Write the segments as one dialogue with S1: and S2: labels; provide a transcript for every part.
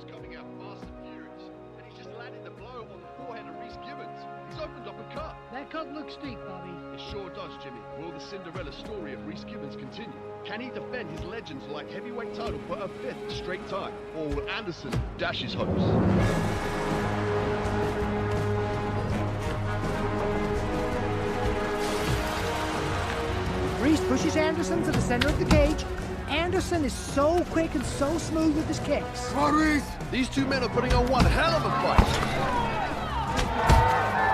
S1: is coming out fast and furious, and he's just landed the blow on the forehand of Reese Gibbons. He's opened up a cut.
S2: That cut looks steep, Bobby.
S1: It sure does, Jimmy. Will the Cinderella story of Reese Gibbons continue? Can he defend his Legends Light heavyweight title for a 5th straight time? Or will Anderson dash his hopes?
S2: Reese pushes Anderson to the center of the cage. Anderson is so quick and so smooth with his kicks.
S1: Come on, Reese! These two men are putting on one hell of a fight.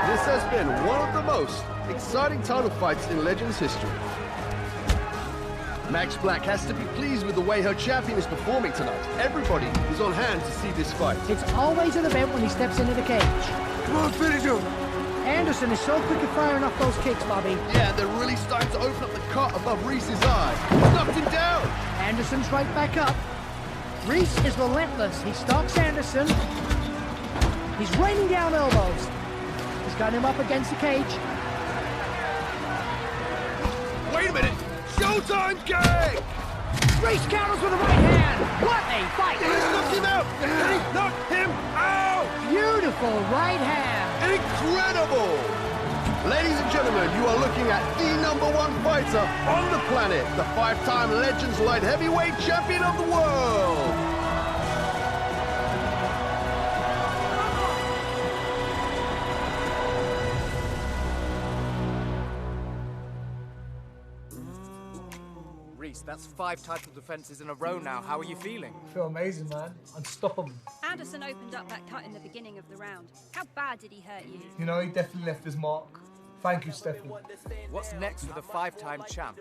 S1: This has been one of the most exciting title fights in Legends history. Max Black has to be pleased with the way her champion is performing tonight. Everybody is on hand to see this fight.
S2: It's always an event when he steps into the cage.
S1: Come on, finish him!
S2: Anderson is so quick at firing off those kicks, Bobby.
S1: Yeah, they're really starting to open up the cut above Reese's eye. He's knocked him down!
S2: Anderson's right back up. Reese is relentless. He stalks Anderson. He's raining down elbows. He's got him up against the cage.
S1: Wait a minute! Showtime kick!
S2: Reese counters with a right hand. What a fight!
S1: He knocked him out! And he knocked him out!
S2: Beautiful right hand.
S1: Incredible! Ladies and gentlemen, you are looking at the #1 fighter on the planet, the 5-time Legends Light Heavyweight Champion of the world!
S3: Reese, that's 5 title defenses in a row now. How are you feeling?
S4: I feel amazing, man. Unstoppable.
S5: Anderson opened up that cut in the beginning of the round. How bad did he hurt you?
S4: You know, he definitely left his mark. Thank you, Stefan.
S3: What's next for the 5-time champ?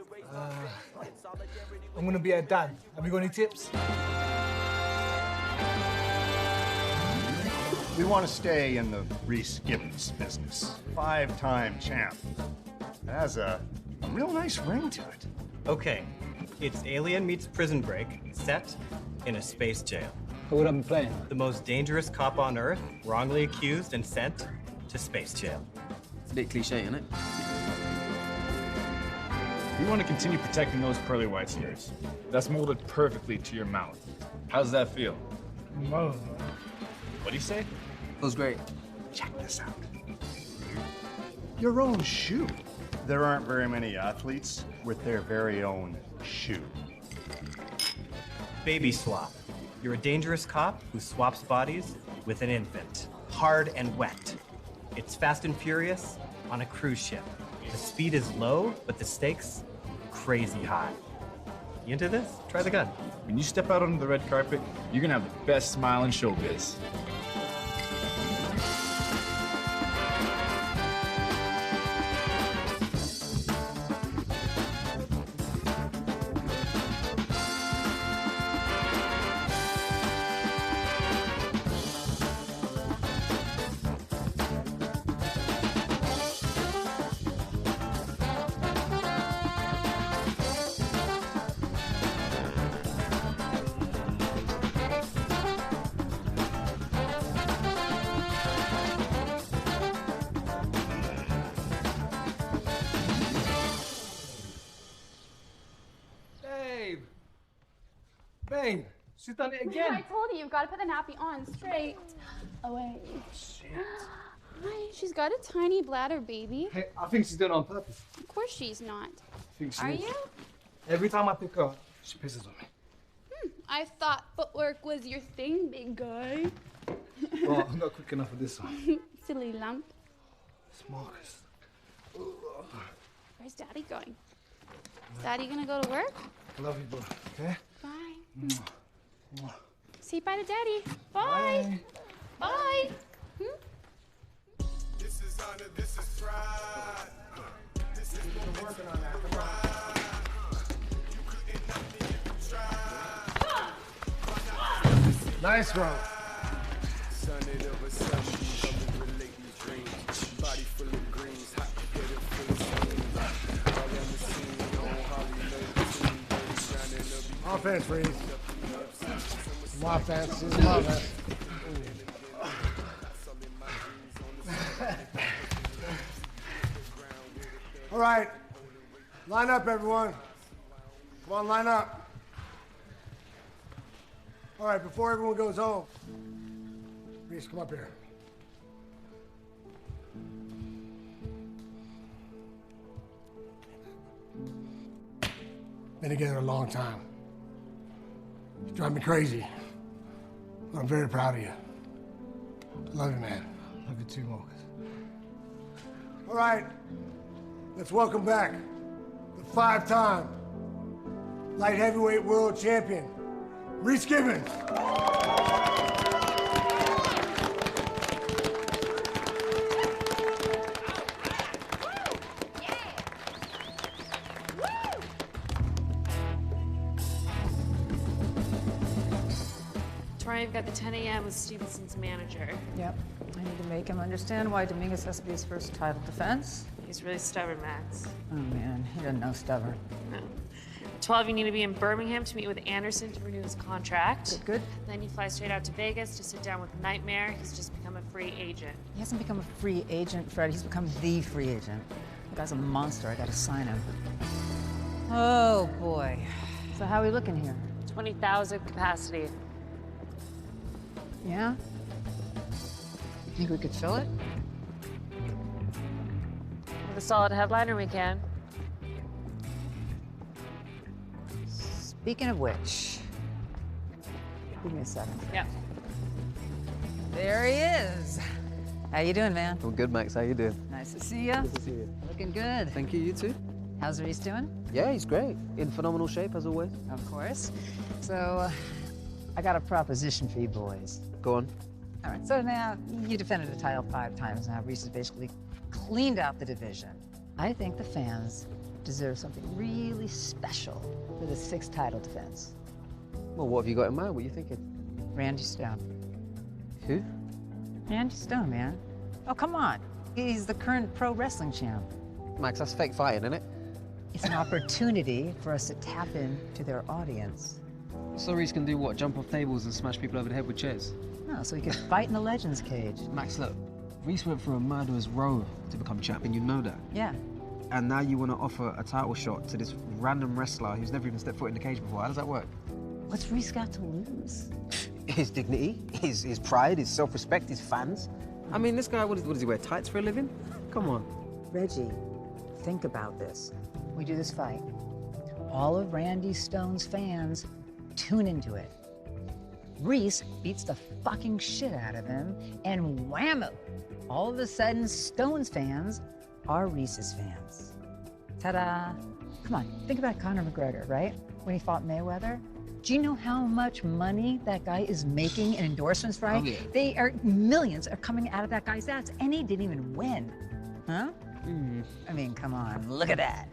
S4: I'm going to be a dad. Have you got any tips?
S6: We want to stay in the Reese Gibbons business. 5-time champ. It has a real nice ring to it.
S7: Okay, it's Alien meets Prison Break, set in a space jail.
S8: Who would I be playing?
S7: The most dangerous cop on Earth, wrongly accused and sent to space jail.
S8: It's a bit cliche, isn't it?
S9: We want to continue protecting those pearly whites of yours. That's molded perfectly to your mouth. How's that feel?
S4: No.
S9: What'd he say?
S8: Feels great.
S6: Check this out. Your own shoe. There aren't very many athletes with their very own shoe.
S7: Baby swap. You're a dangerous cop who swaps bodies with an infant. Hard and wet. It's fast and furious on a cruise ship. The speed is low, but the stakes crazy high. You into this? Try the gun.
S9: When you step out onto the red carpet, you're gonna have the best smile in showbiz.
S4: Babe, she's done it again.
S10: I told you, you've got to put the nappy on straight away.
S4: Shit.
S10: Hi, she's got a tiny bladder, baby.
S4: Hey, I think she's done it on purpose.
S10: Of course she's not.
S4: I think she
S10: Are
S4: is.
S10: you?
S4: Every time I pick her up, she pisses on me.
S10: I thought footwork was your thing, big guy.
S4: Well, I'm not quick enough for this one.
S10: Silly lump.
S4: It's Marcus.
S10: Where's Daddy going? Is Daddy gonna go to work?
S4: I love you, bro. Okay?
S10: Bye.
S4: Mwah.
S10: Say bye to Daddy. Bye. Bye.
S11: This is honor, this is pride. This is working on that. Come on. You couldn't knock me if you tried.
S4: Nice round.
S11: Sunny over sunny, coming with ladies' dreams. Body full of greens, hot together full of steam. All on the scene, on Hollywood, shining up.
S4: Offense, freeze. My offense. This is my offense.
S12: All right, line up, everyone. Come on, line up. All right, before everyone goes home, Reese, come up here. Been together a long time. You drive me crazy. But I'm very proud of you. Love you, man.
S4: Love you too, Marcus.
S12: All right, let's welcome back the 5-time light heavyweight world champion, Reese Gibbons.
S13: I've got the 10 a.m. with Stevenson's manager.
S14: Yep. I need to make him understand why Dominguez has to be his first title defense.
S13: He's really stubborn, Max.
S14: Oh, man. He doesn't know stubborn.
S13: No. 12, you need to be in Birmingham to meet with Anderson to renew his contract.
S14: Good.
S13: Then you fly straight out to Vegas to sit down with Nightmare. He's just become a free agent.
S14: He hasn't become a free agent, Fred. He's become the free agent. The guy's a monster. I gotta sign him. Oh, boy. So how are we looking here?
S13: 20,000 capacity.
S14: Yeah? Think we could fill it?
S13: With a solid headliner, we can.
S14: Speaking of which, give me a second.
S13: Yeah.
S14: There he is. How you doing, man?
S8: Well, good, Max. How you doing?
S14: Nice to see you.
S8: Good to see you.
S14: Looking good.
S8: Thank you. You too.
S14: How's Reese doing?
S8: Yeah, he's great. In phenomenal shape, as always.
S14: Of course. So, I got a proposition for you boys.
S8: Go on.
S14: All right, so now you defended the title 5 times. Now Reese has basically cleaned out the division. I think the fans deserve something really special for the 6th title defense.
S8: Well, what have you got in mind? What are you thinking?
S14: Randy Stone.
S8: Who?
S14: Randy Stone, man. Oh, come on. He's the current pro wrestling champ.
S8: Max, that's fake fighting, isn't it?
S14: It's an opportunity for us to tap into their audience.
S8: So Reese can do what? Jump off tables and smash people over the head with chairs?
S14: No, so he can fight in the Legends cage.
S8: Max, look. Reese went through a murderer's row to become champion, you know that.
S14: Yeah.
S8: And now you want to offer a title shot to this random wrestler who's never even stepped foot in the cage before. How does that work?
S14: What's Reese got to lose?
S8: His dignity, his pride, his self-respect, his fans. I mean, this guy, what does he wear, tights for a living? Come on.
S14: Reggie, think about this. We do this fight. All of Randy Stone's fans tune into it. Reese beats the fucking shit out of him, and whammo! All of a sudden, Stone's fans are Reese's fans. Ta-da! Come on, think about Conor McGregor, right? When he fought Mayweather. Do you know how much money that guy is making in endorsements, right?
S8: Oh, yeah.
S14: They are, millions are coming out of that guy's ass, and he didn't even win. Huh? I mean, come on, look at that.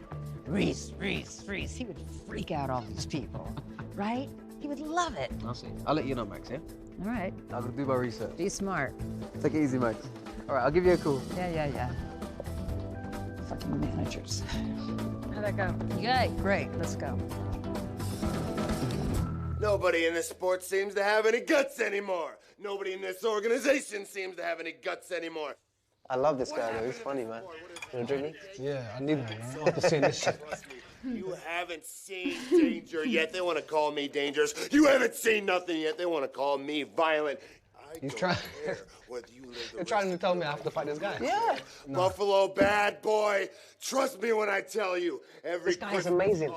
S14: Reese, he would freak out all these people, right? He would love it.
S8: I'll see. I'll let you know, Max, yeah?
S14: All right.
S8: I'll do my research.
S14: Be smart.
S8: Take it easy, Max. All right, I'll give you a call.
S14: Yeah. Fucking managers.
S13: How'd that go?
S14: Yay, great, let's go.
S1: Nobody in this sport seems to have any guts anymore. Nobody in this organization seems to have any guts anymore.
S15: I love this guy, though. He's funny, man. You wanna drink me?
S4: Yeah, I need one, man. After seeing this shit.
S1: You haven't seen danger yet. They want to call me dangerous. You haven't seen nothing yet. They want to call me violent.
S4: He's trying. You're trying to tell me I have to fight this guy?
S15: Yeah.
S1: No. Buffalo bad boy. Trust me when I tell you.
S15: This guy is amazing.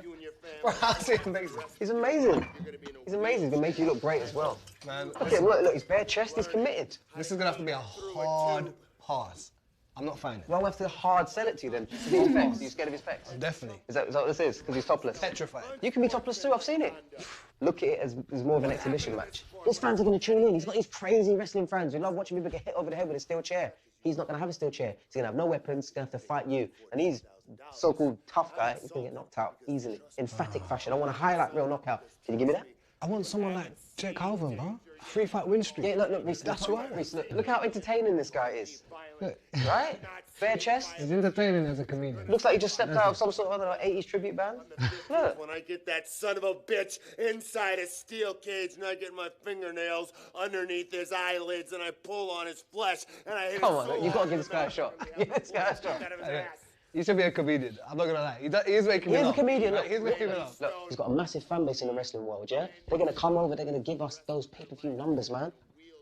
S1: You and your
S4: Bro, how's he amazing?
S15: He's amazing. He's amazing. He's gonna make you look great as well.
S4: Man,
S15: look at him. Look, he's bare chest. He's committed.
S4: This is gonna have to be a hard pass. I'm not finding it.
S15: Well, we have to hard sell it to you then. To be his pecs. Are you scared of his pecs?
S4: Definitely.
S15: Is that what this is? Because he's topless?
S4: Petrified.
S15: You can be topless too, I've seen it. Look at it as more of an exhibition match. His fans are going to tune in. He's got these crazy wrestling fans who love watching people get hit over the head with a steel chair. He's not going to have a steel chair. He's going to have no weapons. He's going to have to fight you. And he's so-called tough guy. He's going to get knocked out easily. Emphatic fashion. I want a highlight reel knockout. Can you give me that?
S4: I want someone like Jake Calvin, bro. 3-fight win streak.
S15: Yeah, look, Reese.
S4: That's right.
S15: Reese, look how entertaining this guy is.
S4: Look.
S15: Right? Bare chest.
S4: He's entertaining as a comedian.
S15: Looks like he just stepped out of some sort of, I don't know, 80s tribute band. Look.
S1: When I get that son of a bitch inside a steel cage and I get my fingernails underneath his eyelids and I pull on his flesh and I hit
S15: Come
S1: him
S15: on,
S1: so
S15: you've got to
S1: hard
S15: give this guy a shot. Give this guy a shot.
S1: out of his ass.
S12: You should be a comedian. I'm not gonna lie. He is making me
S15: He's a
S12: laugh.
S15: comedian.
S12: Right,
S15: Look,
S12: he's making me laugh.
S15: Look, he's got a massive fan base in the wrestling world, yeah? They're gonna come over, they're gonna give us those pay-per-view numbers, man.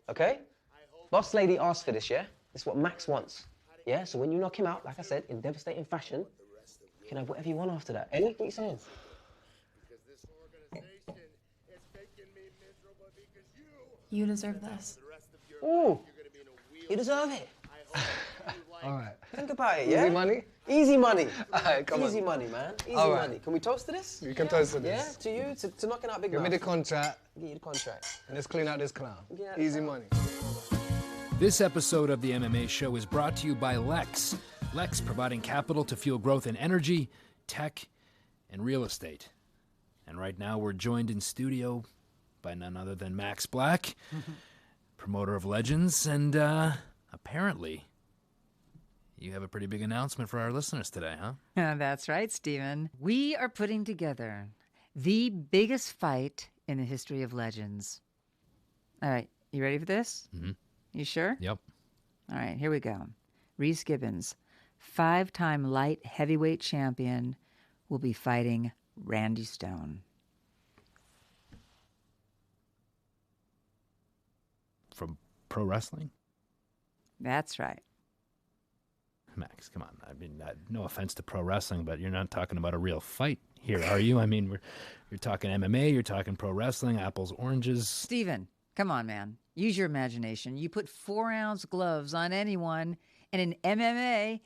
S15: Okay? Boss lady asked for this, yeah? This is what Max wants. Yeah? So when you knock him out, like I said, in devastating fashion, you can have whatever you want after that. Eh? What are you saying?
S10: You deserve this.
S15: Ooh, you deserve it.
S12: All right.
S15: Think about it, yeah?
S12: Easy money?
S15: Easy money.
S12: All right, come on.
S15: Easy money, man. Easy
S12: All right.
S15: money. Can we toast to this?
S12: You can toast to
S15: Yeah,
S12: this.
S15: to you, to knocking out Big
S12: Give me
S15: Mouth.
S12: the contract,
S15: Give you the contract.
S12: and let's clean out this clown.
S15: Yeah.
S12: Easy money.
S16: This episode of the MMA Show is brought to you by Lex. Lex providing capital to fuel growth in energy, tech, and real estate. And right now we're joined in studio by none other than Max Black, promoter of Legends, and apparently you have a pretty big announcement for our listeners today, huh?
S14: That's right, Steven. We are putting together the biggest fight in the history of Legends. All right, you ready for this?
S16: Mm-hmm.
S14: You sure?
S16: Yep.
S14: All right, here we go. Reese Gibbons, 5-time light heavyweight champion, will be fighting Randy Stone.
S16: From pro wrestling?
S14: That's right.
S16: Max, come on. I mean, no offense to pro wrestling, but you're not talking about a real fight here, are you? I mean, you're talking MMA, you're talking pro wrestling, apples, oranges.
S14: Steven, come on, man. Use your imagination. You put 4-ounce gloves on anyone, and in MMA,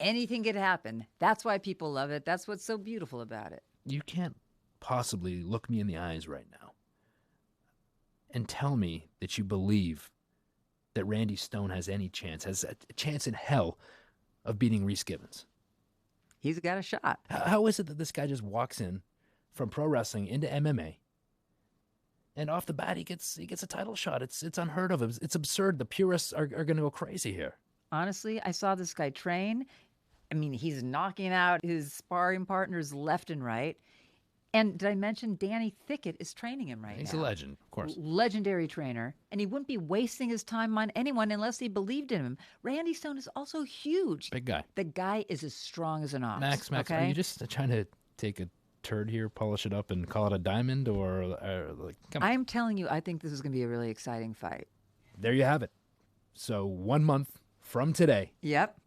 S14: anything could happen. That's why people love it. That's what's so beautiful about it.
S16: You can't possibly look me in the eyes right now and tell me that you believe that Randy Stone has any chance, has a chance in hell of beating Reese Gibbons.
S14: He's got a shot.
S16: How is it that this guy just walks in from pro wrestling into MMA, and off the bat he gets a title shot? It's unheard of. It's absurd. The purists are going to go crazy here.
S14: Honestly, I saw this guy train. I mean, he's knocking out his sparring partners left and right. And did I mention Danny Thickett is training him right now?
S16: He's a legend, of course.
S14: Legendary trainer. And he wouldn't be wasting his time on anyone unless he believed in him. Randy Stone is also huge.
S16: Big guy.
S14: The guy is as strong as an ox.
S16: Max,
S14: okay?
S16: Are you just trying to take a turd here, polish it up, and call it a diamond, or like? Come on.
S14: I'm telling you, I think this is going to be a really exciting fight.
S16: There you have it. So 1 month from today.
S14: Yep.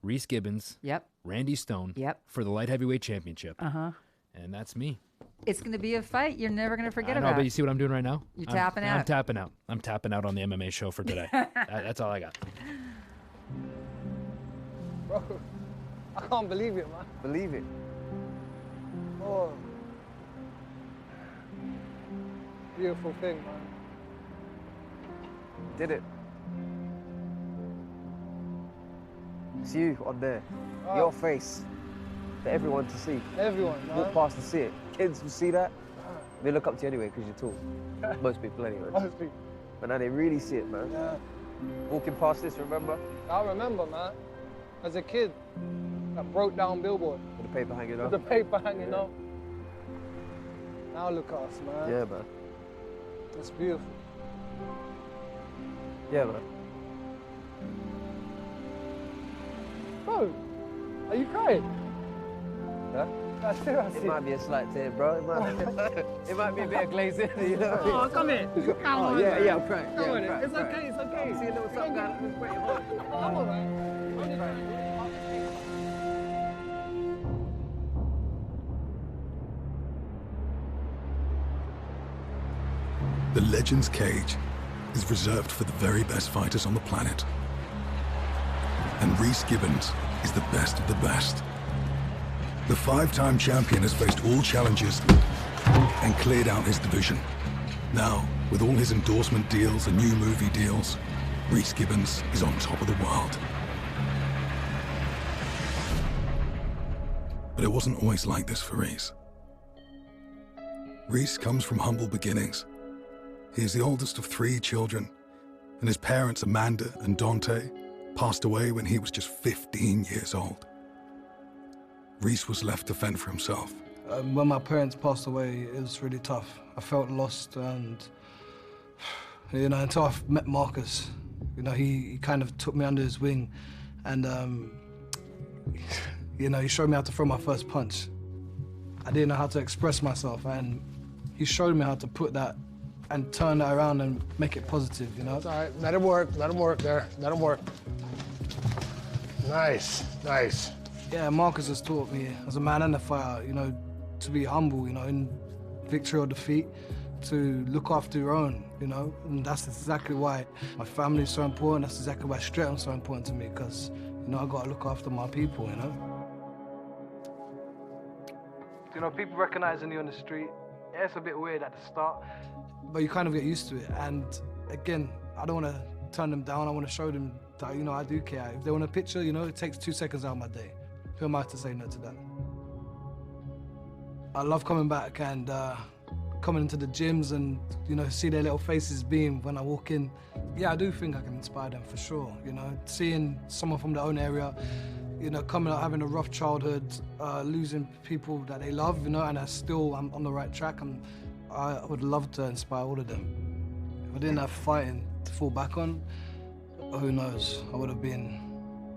S16: Reese Gibbons.
S14: Yep.
S16: Randy Stone.
S14: Yep.
S16: For the light heavyweight championship.
S14: Uh-huh.
S16: And that's me.
S14: It's going to be a fight you're never going to forget
S16: I know,
S14: about.
S16: but you see what I'm doing right now?
S14: You're tapping out.
S16: I'm tapping out. I'm tapping out on the MMA show for today. That's all I got.
S12: Bro, I can't believe it, man.
S3: Believe it.
S12: Oh. Beautiful thing, man.
S3: Did it. It's you on there.
S12: Oh.
S3: Your face. For everyone to see.
S12: Everyone, man.
S3: Walk past and see it. Kids will see that. They look up to you anyway because you're tall. Most people anyway.
S12: Most people.
S3: But now they really see it, man.
S12: Yeah.
S3: Walking past this, remember?
S12: I remember, man. As a kid, I broke down billboard.
S3: With the paper hanging up.
S12: With the paper hanging up. Now look at us, man.
S3: Yeah, man.
S12: It's beautiful.
S3: Yeah, man.
S12: Bro, are you crying?
S3: Huh? It might be a slight tear, bro. It might be a bit of glazing, you know?
S12: Oh, come here. Come on,
S3: yeah,
S12: man.
S3: yeah, I'm crying.
S12: Come
S3: Yeah,
S12: on,
S3: I'm crying,
S12: it's okay, it's okay.
S3: See a little something going on. It's pretty hot.
S12: Come on, man.
S17: The Legends Cage is reserved for the very best fighters on the planet. And Reese Gibbons is the best of the best. The 5-time champion has faced all challenges and cleared out his division. Now, with all his endorsement deals and new movie deals, Reese Gibbons is on top of the world. But it wasn't always like this for Reese. Reese comes from humble beginnings. He is the oldest of 3 children, and his parents, Amanda and Dante, passed away when he was just 15 years old. Reese was left to fend for himself.
S12: When my parents passed away, it was really tough. I felt lost, and until I met Marcus, he kind of took me under his wing, and
S4: You know, he showed me how to throw my first punch. I didn't know how to express myself, and he showed me how to put that and turn that around and make it positive, you know?
S12: It's all right, let him work there, let him work. Nice, nice.
S4: Yeah, Marcus has taught me, as a man and a fighter, you know, to be humble, you know, in victory or defeat, to look after your own, you know? And that's exactly why my family is so important. That's exactly why Stratton's so important to me, because, you know, I gotta look after my people, you know? You know, people recognizing you on the street, yeah, it's a bit weird at the start, but you kind of get used to it. And again, I don't want to turn them down. I want to show them that, you know, I do care. If they want a picture, you know, it takes 2 seconds out of my day. Who am I to say no to that? I love coming back and coming into the gyms and, you know, see their little faces beam when I walk in. Yeah, I do think I can inspire them for sure, you know, seeing someone from their own area, you know, coming out, having a rough childhood, losing people that they love, you know, and I'm on the right track, and I would love to inspire all of them. If I didn't have fighting to fall back on, who knows? I would have been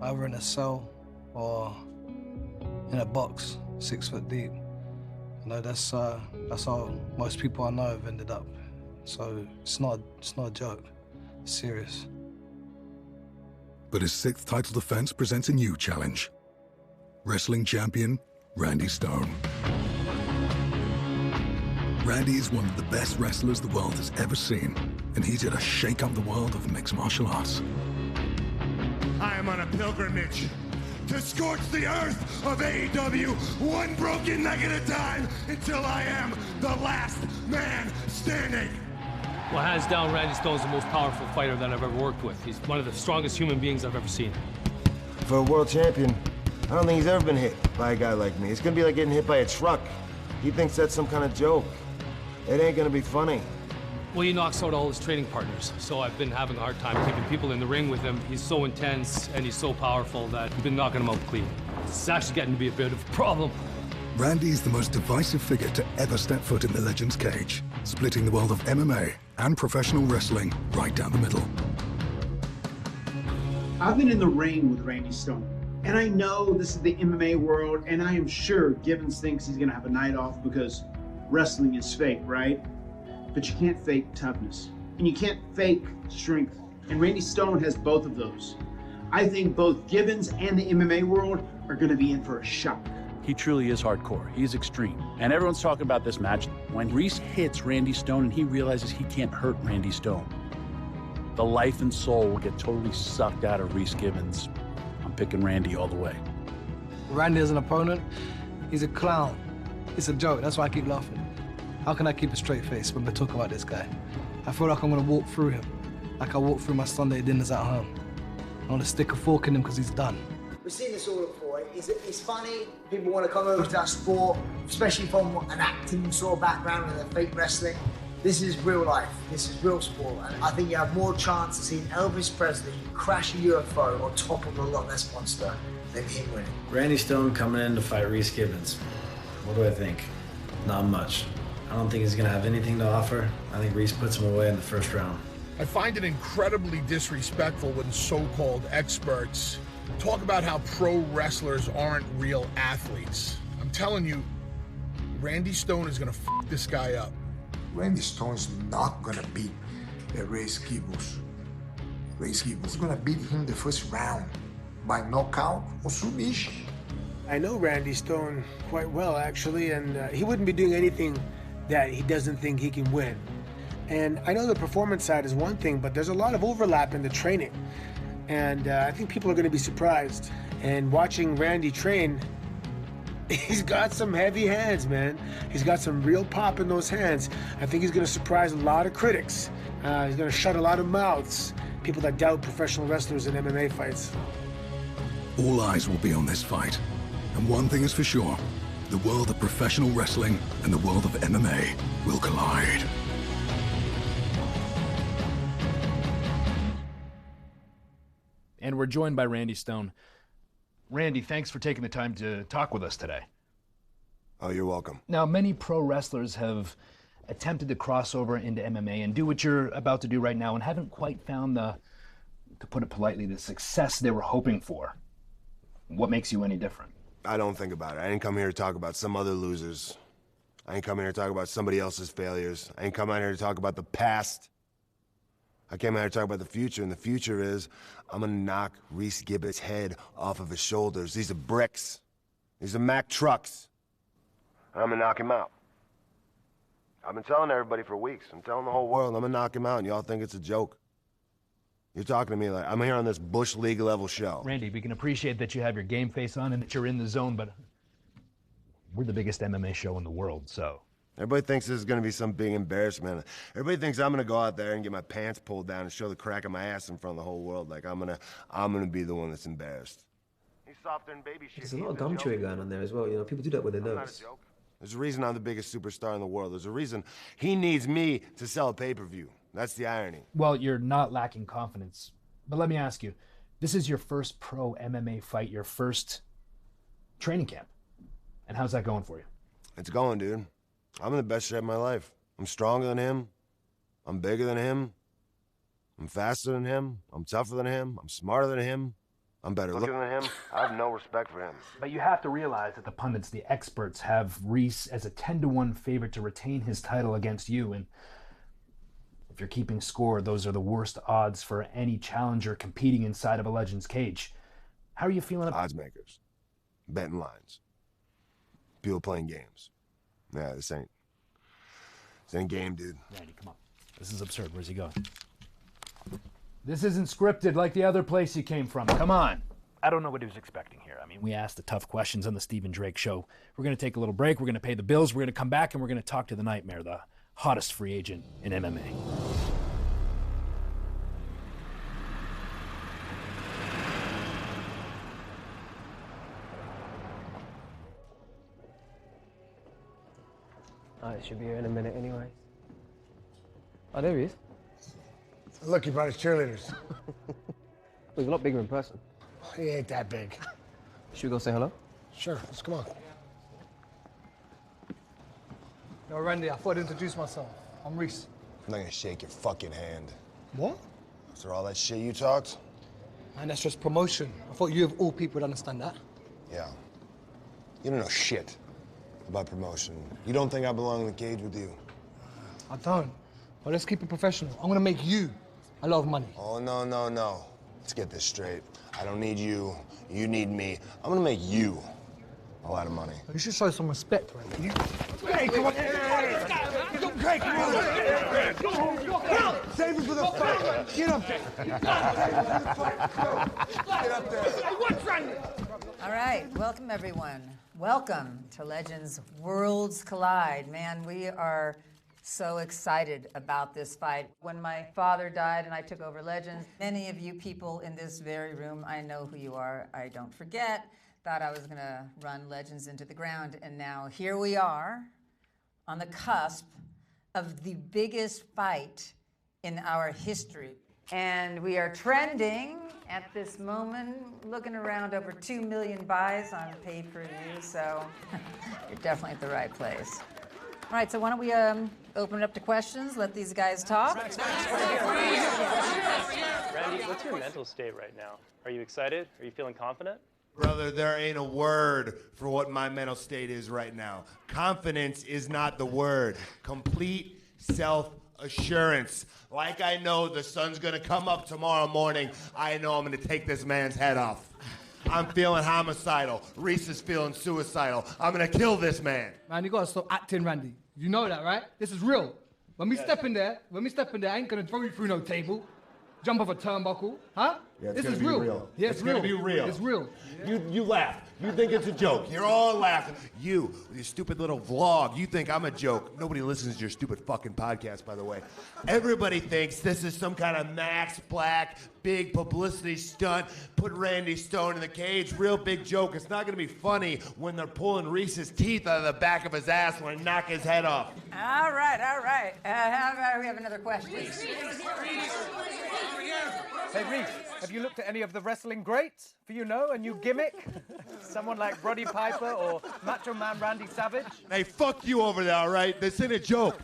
S4: either in a cell or in a box, 6 foot deep. You know, that's how most people I know have ended up. So it's not a joke. It's serious.
S17: But his 6th title defense presents a new challenge. Wrestling champion, Randy Stone. Randy is one of the best wrestlers the world has ever seen, and he's here to shake up the world of mixed martial arts.
S18: I am on a pilgrimage to scorch the earth of AEW, one broken leg at a time, until I am the last man standing.
S19: Well, hands down, Randy Stone's the most powerful fighter that I've ever worked with. He's one of the strongest human beings I've ever seen.
S20: For a world champion, I don't think he's ever been hit by a guy like me. It's gonna be like getting hit by a truck. He thinks that's some kind of joke. It ain't gonna be funny.
S19: Well, he knocks out all his training partners, so I've been having a hard time keeping people in the ring with him. He's so intense and he's so powerful that we've been knocking him out clean. It's actually getting to be a bit of a problem.
S17: Randy is the most divisive figure to ever step foot in the Legends cage, splitting the world of MMA and professional wrestling right down the middle.
S21: I've been in the ring with Randy Stone, and I know this is the MMA world, and I am sure Givens thinks he's gonna have a night off because wrestling is fake, right? But you can't fake toughness, and you can't fake strength, and Randy Stone has both of those. I think both Givens and the MMA world are gonna be in for a shock.
S22: He truly is hardcore. He's extreme. And everyone's talking about this match. When Reese hits Randy Stone and he realizes he can't hurt Randy Stone, the life and soul will get totally sucked out of Reese Givens. I'm picking Randy all the way.
S4: Randy as an opponent, he's a clown. It's a joke, that's why I keep laughing. How can I keep a straight face when we talk about this guy? I feel like I'm gonna walk through him, like I walk through my Sunday dinners at home. I wanna stick a fork in him because he's done.
S23: We've seen this all before. It's funny. People want to come over to our sport, especially from an acting sort of background and a fake wrestling. This is real life. This is real sport. And I think you have more chance of seeing Elvis Presley crash a UFO on top of a Loch Ness Monster than him winning.
S24: Randy Stone coming in to fight Reese Givens. What do I think? Not much. I don't think he's going to have anything to offer. I think Reese puts him away in the first round.
S25: I find it incredibly disrespectful when so-called experts talk about how pro wrestlers aren't real athletes. I'm telling you, Randy Stone is gonna f this guy up.
S12: Randy Stone's not gonna beat Reese Givens. Reese Givens is gonna beat him the first round by knockout or submission.
S26: I know Randy Stone quite well, actually, and he wouldn't be doing anything that he doesn't think he can win. And I know the performance side is one thing, but there's a lot of overlap in the training. And I think people are going to be surprised. And watching Randy train, he's got some heavy hands, man. He's got some real pop in those hands. I think he's going to surprise a lot of critics. He's going to shut a lot of mouths, people that doubt professional wrestlers in MMA fights.
S17: All eyes will be on this fight. And one thing is for sure, the world of professional wrestling and the world of MMA will collide.
S16: And we're joined by Randy Stone.
S27: Randy, thanks for taking the time to talk with us today.
S20: Oh, you're welcome.
S16: Now, many pro wrestlers have attempted to cross over into MMA and do what you're about to do right now and haven't quite found the, to put it politely, the success they were hoping for. What makes you any different?
S20: I don't think about it. I didn't come here to talk about some other losers. I ain't come here to talk about somebody else's failures. I ain't come out here to talk about the past. I came out here to talk about the future, and the future is I'm gonna knock Reese Gibbett's head off of his shoulders. These are bricks. These are Mack trucks. I'm gonna knock him out. I've been telling everybody for weeks. I'm telling the whole world I'm gonna knock him out, and y'all think it's a joke. You're talking to me like I'm here on this Bush League level show.
S16: Randy, we can appreciate that you have your game face on and that you're in the zone, but we're the biggest MMA show in the world, so.
S20: Everybody thinks this is gonna be some big embarrassment. Everybody thinks I'm gonna go out there and get my pants pulled down and show the crack of my ass in front of the whole world. Like I'm gonna be the one that's embarrassed. He's softer than baby shit.
S2: There's a lot of gum chewing going on there as well. You know, people do that with their nerves.
S20: There's a reason I'm the biggest superstar in the world. There's a reason he needs me to sell a pay-per-view. That's the irony.
S16: Well, you're not lacking confidence. But let me ask you, this is your first pro MMA fight, your first training camp. And how's that going for you?
S20: It's going, dude. I'm in the best shape of my life. I'm stronger than him. I'm bigger than him. I'm faster than him. I'm tougher than him. I'm smarter than him. I'm better looking than him. I have no respect for him.
S16: But you have to realize that the pundits, the experts, have Reese as a 10-to-1 favorite to retain his title against you. And if you're keeping score, those are the worst odds for any challenger competing inside of a Legend's cage. How are you feeling about
S20: odds makers, betting lines, people playing games? Yeah, this ain't game, dude.
S16: Randy, come on. This is absurd. Where's he going? This isn't scripted like the other place he came from. Come on. I don't know what he was expecting here. I mean, we asked the tough questions on the Stephen Drake show. We're going to take a little break. We're going to pay the bills. We're going to come back, and we're going to talk to the Nightmare, the hottest free agent in MMA.
S3: Oh, it should be here in a minute anyway. Oh, there he is.
S5: Look, you brought his cheerleaders.
S3: He's a lot bigger in person.
S5: He ain't that big.
S3: Should we go say hello?
S5: Sure, let's come on.
S4: Yo, Randy, I thought I'd introduce myself. I'm Reese.
S20: I'm not gonna shake your fucking hand.
S4: What?
S20: After all that shit you talked?
S4: Man, that's just promotion. I thought you of all people would understand that.
S20: Yeah. You don't know shit about promotion. You don't think I belong in the cage with you?
S4: I don't. But let's keep it professional. I'm gonna make you a lot of money.
S20: Oh, no, no, no. Let's get this straight. I don't need you. You need me. I'm gonna make you a lot of money.
S4: You should show some respect, Randy.
S5: Hey, come on. Hey, come on. Save it for the fight. Get up there. Get up there. Hey, what's Randy?
S14: All right, welcome everyone. Welcome to Legends Worlds Collide. Man, we are so excited about this fight. When my father died and I took over Legends, many of you people in this very room, I know who you are, I don't forget, thought I was gonna run Legends into the ground, and now here we are on the cusp of the biggest fight in our history. And we are trending at this moment, looking around over 2 million buys on pay-per-view, so you're definitely at the right place. All right, so why don't we open it up to questions, let these guys talk.
S6: Randy, what's your mental state right now? Are you excited? Are you feeling confident?
S7: Brother, there ain't a word for what my mental state is right now. Confidence is not the word. Complete self-assurance. Like I know the sun's gonna come up tomorrow morning, I know I'm gonna take this man's head off. I'm feeling homicidal. Reese is feeling suicidal. I'm gonna kill this man.
S4: Man, you gotta stop acting, Randy. You know that, right? This is real. When we step in there, I ain't gonna throw you through no table, jump off a turnbuckle, huh?
S7: Yeah,
S4: this
S7: gonna
S4: is
S7: be
S4: real. Yeah,
S7: it's gonna be real.
S4: It's real.
S7: You laugh. You think it's a joke. You're all laughing. You, with your stupid little vlog, you think I'm a joke. Nobody listens to your stupid fucking podcast, by the way. Everybody thinks this is some kind of Max Black, big publicity stunt, put Randy Stone in the cage, real big joke. It's not gonna be funny when they're pulling Reese's teeth out of the back of his ass when they knock his head off.
S14: All right. How about we have another question?
S8: Hey, Reese, have you looked at any of the wrestling greats? For you know, a new gimmick? Someone like Roddy Piper or Macho Man Randy Savage?
S7: Hey, fuck you over there, all right? This ain't a joke.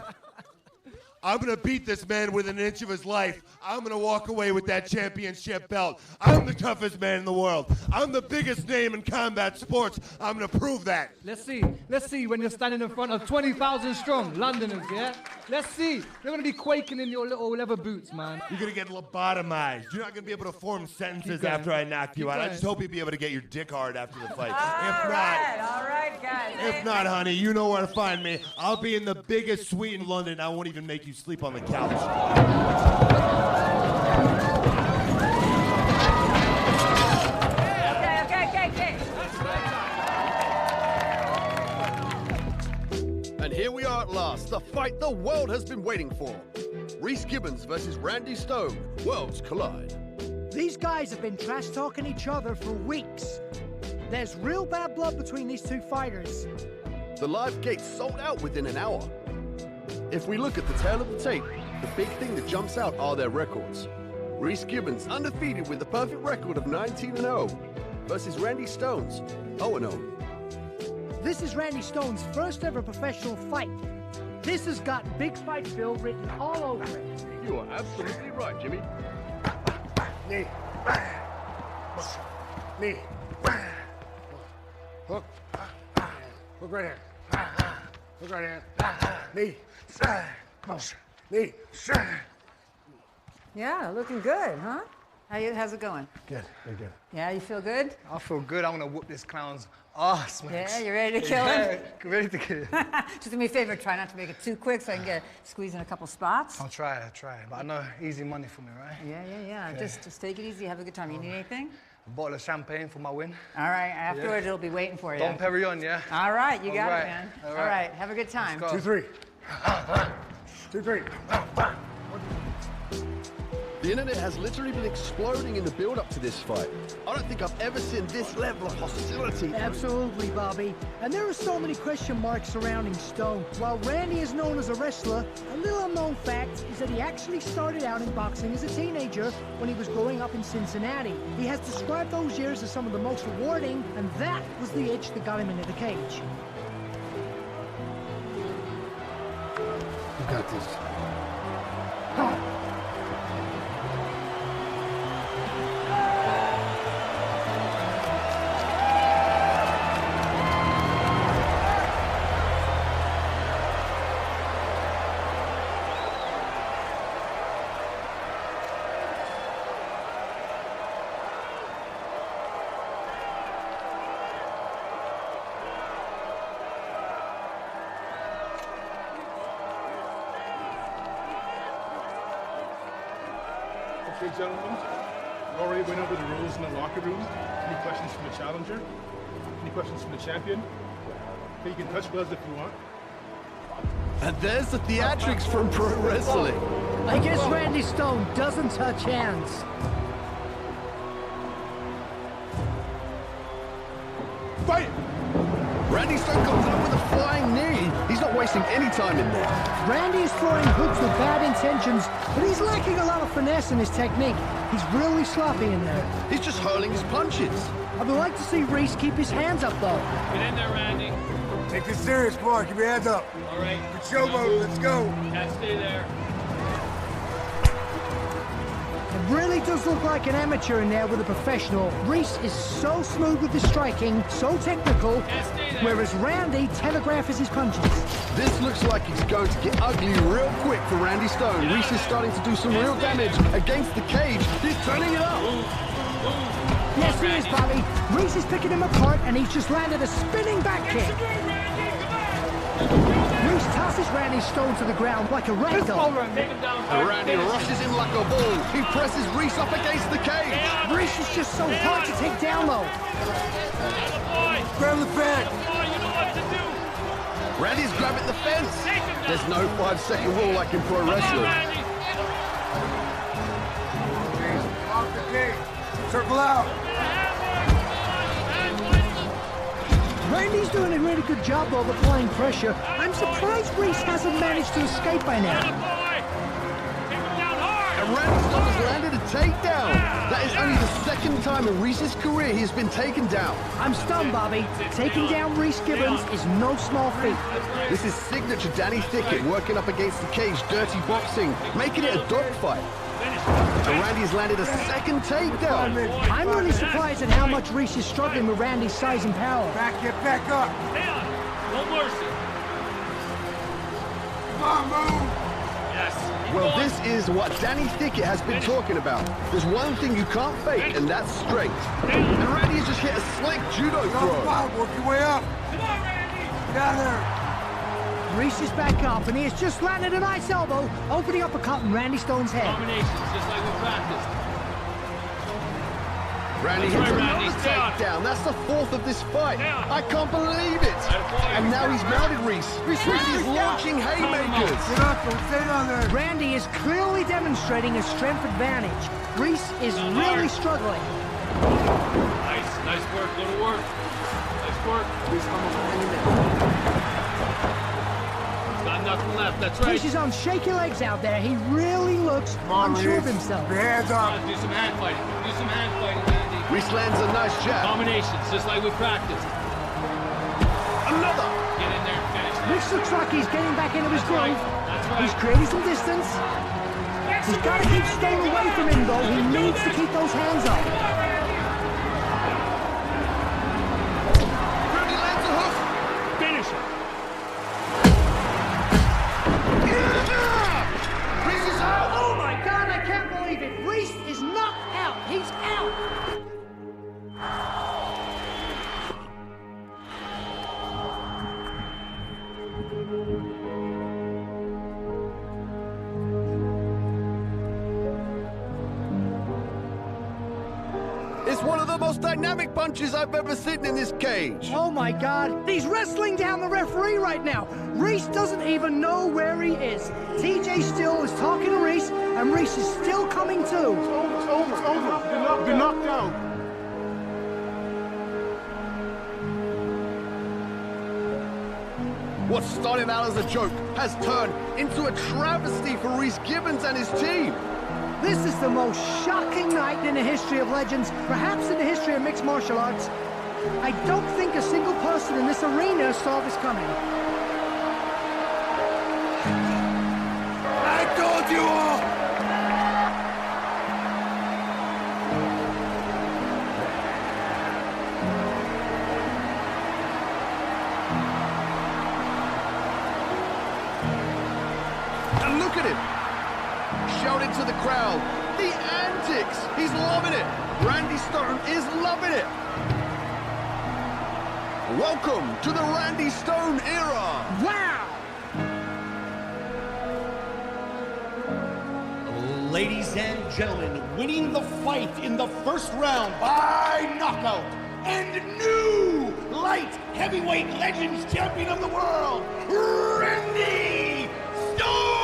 S7: I'm gonna beat this man within an inch of his life. I'm gonna walk away with that championship belt. I'm the toughest man in the world. I'm the biggest name in combat sports. I'm gonna prove that.
S4: Let's see when you're standing in front of 20,000 strong Londoners, yeah? Let's see. They're gonna be quaking in your little leather boots, man.
S7: You're gonna get lobotomized. You're not gonna be able to form sentences after I knock you out. I just hope you'll be able to get your dick hard after the fight.
S1: All right, guys.
S7: If not, honey, you know where to find me. I'll be in the biggest suite in London. I won't even make you sleep on the couch.
S1: Okay.
S9: And here we are at last, the fight the world has been waiting for. Reese Gibbons versus Randy Stone. Worlds collide.
S10: These guys have been trash-talking each other for weeks. There's real bad blood between these two fighters.
S9: The live gates sold out within an hour. If we look at the tail of the tape, the big thing that jumps out are their records. Reese Gibbons undefeated with a perfect record of 19-0 versus Randy Stone's 0-0.
S10: This is Randy Stone's first ever professional fight. This has got Big Fight Bill written all over it.
S9: You are absolutely right, Jimmy.
S5: Knee. Knee. Hook. Hook right hand. Hook right hand. Knee. Knee.
S14: Yeah, looking good, huh? How's it going?
S5: Good, very good.
S14: Yeah, you feel good?
S4: I feel good. I want to whoop this clown's ass, man.
S14: Yeah, you ready to kill him?
S4: Ready to kill him.
S14: Just do me a favor, try not to make it too quick so I can squeeze in a couple spots.
S4: I'll try. But I know easy money for me, right?
S14: Yeah.
S4: Okay.
S14: Just take it easy, have a good time. You need anything?
S4: A bottle of champagne for my win.
S14: All right, afterwards it'll be waiting for you.
S4: Dom Perignon, yeah?
S14: All right, you got
S4: All
S14: it,
S4: right.
S14: man.
S4: All
S14: All right, have a good time.
S5: 2-3. 2-3.
S9: The internet has literally been exploding in the build-up to this fight. I don't think I've ever seen this level of hostility.
S10: Absolutely, Bobby. And there are so many question marks surrounding Stone. While Randy is known as a wrestler, a little unknown fact is that he actually started out in boxing as a teenager when he was growing up in Cincinnati. He has described those years as some of the most rewarding, and that was the itch that got him into the cage.
S5: You got this.
S25: Okay, gentlemen, we already went over the rules in the locker room. Any questions from the challenger? Any questions from the champion? Okay, you can touch gloves if you want.
S9: And there's the theatrics from pro wrestling.
S10: I guess Randy Stone doesn't touch hands.
S9: Fight! Randy Stone comes up with a flying knee. He's not wasting any time in there.
S10: Randy is throwing hooks with bad intentions, but he's lacking a lot of finesse in his technique. He's really sloppy in there.
S9: He's just hurling his punches.
S10: I would like to see Reese keep his hands up, though.
S19: Get in there, Randy.
S5: Take this serious, Mark. Keep your hands up.
S19: All right.
S5: Good showboat. Let's go.
S19: Can't stay there.
S10: It really does look like an amateur in there with a professional. Reese is so smooth with his striking, so technical, whereas Randy telegraphs his punches.
S9: This looks like it's going to get ugly real quick for Randy Stone. Reese is starting to do some real damage against the cage. He's turning it up.
S10: Yes, he is, Bobby. Reese is picking him apart, and he's just landed a spinning back kick. Reese tosses Randy Stone to the ground like a ragdoll.
S9: Randy rushes in like a bull. He presses Reese up against the cage.
S10: Reese is just so hard to take down low.
S5: Grab the fence.
S9: Randy's grabbing the fence. There's no 5-second rule like in pro wrestling.
S5: Off the cage. Circle out.
S10: Randy's doing a really good job of applying pressure. I'm surprised Reese hasn't managed to escape by now.
S9: And And Randy Stone has landed a takedown. That is only the second time in Reese's career he has been taken down.
S10: I'm stunned, Bobby. Taking down Reese Gibbons is no small feat.
S9: This is signature Danny Thicket working up against the cage, dirty boxing, making it a dogfight. And Randy's landed a second takedown.
S10: I'm really surprised at how much Reese is struggling with Randy's size and power.
S5: Get back up.
S19: No mercy.
S5: Come on, move.
S19: Yes.
S9: Well, this is what Danny Thicket has been talking about. There's one thing you can't fake, and that's strength. And Randy has just hit a slick judo throw.
S5: Work your way up. Come on, Randy. Get there.
S10: Reese is back up, and he has just landed a nice elbow, opening uppercut in Randy Stone's head.
S19: Combinations, just like we practiced.
S9: Randy hits another takedown. That's the fourth of this fight. I can't believe it. And now he's mounted Reese. Randy's launching haymakers.
S5: Get up, don't stay down there.
S10: Randy is clearly demonstrating a strength advantage. Reese is really struggling.
S19: Nice work, go to work. Nice work. He's got nothing left, that's right.
S10: Reese is on shaky legs out there. He really looks unsure of himself.
S5: Hands up.
S19: Do some hand fighting. Do some hand fighting, Andy.
S9: Reese lands a nice jab.
S19: Combinations, just like we practiced.
S9: Another.
S19: Get in there and finish that.
S10: Reese looks like he's getting back into his groove.
S19: That's right.
S10: He's creating some distance. He's got to keep Stone away from him, though. He needs to keep those hands up.
S9: Randy lands a hook.
S19: Finish it.
S9: Reese is out.
S10: Oh my God, I can't believe it. Reese is not out. He's out.
S9: It's one of the most dynamic punches I've ever seen in this cage.
S10: Oh my God, he's wrestling down the referee right now. Reese doesn't even know where he is. TJ still is talking to Reese, and Reese is still coming to.
S5: It's over. You're knocked out.
S9: What started out as a joke has turned into a travesty for Reese Gibbons and his team.
S10: This is the most shocking night in the history of legends, perhaps in the history of mixed martial arts. I don't think a single person in this arena saw this coming.
S5: I told you all.
S9: And look at him. Shouting to the crowd. The antics. He's loving it. Randy Stone is loving it. Welcome to the Randy Stone era.
S10: Wow!
S11: Ladies and gentlemen, winning the fight in the first round by knockout and new light heavyweight legends champion of the world, Randy Stone!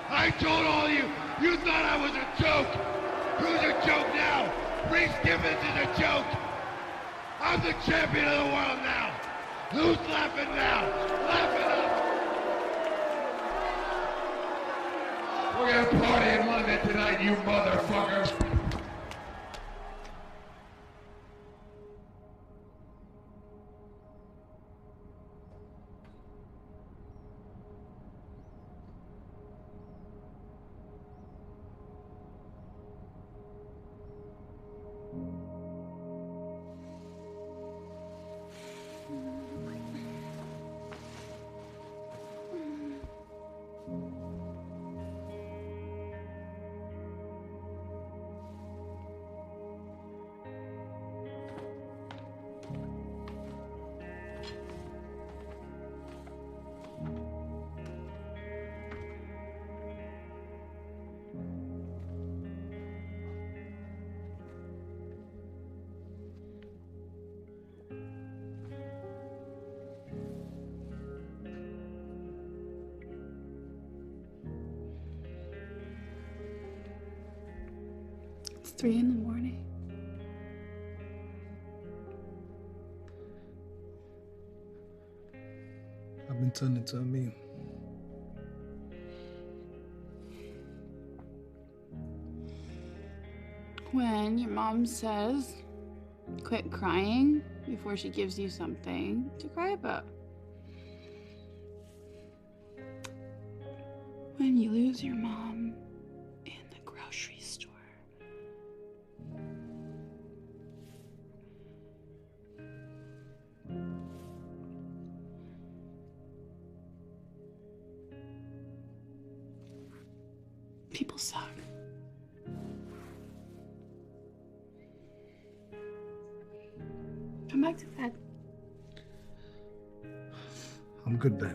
S5: I told all you, you thought I was a joke. Who's a joke now? Reese Gibbons is a joke. I'm the champion of the world now. Who's laughing now? Laugh it up. We're gonna party in London tonight, you motherfuckers.
S13: 3 in the morning.
S4: I've been turned into a meme.
S13: When your mom says, quit crying before she gives you something to cry about. When you lose your mom in the grocery store. People suck. Come back to bed.
S4: I'm good, baby.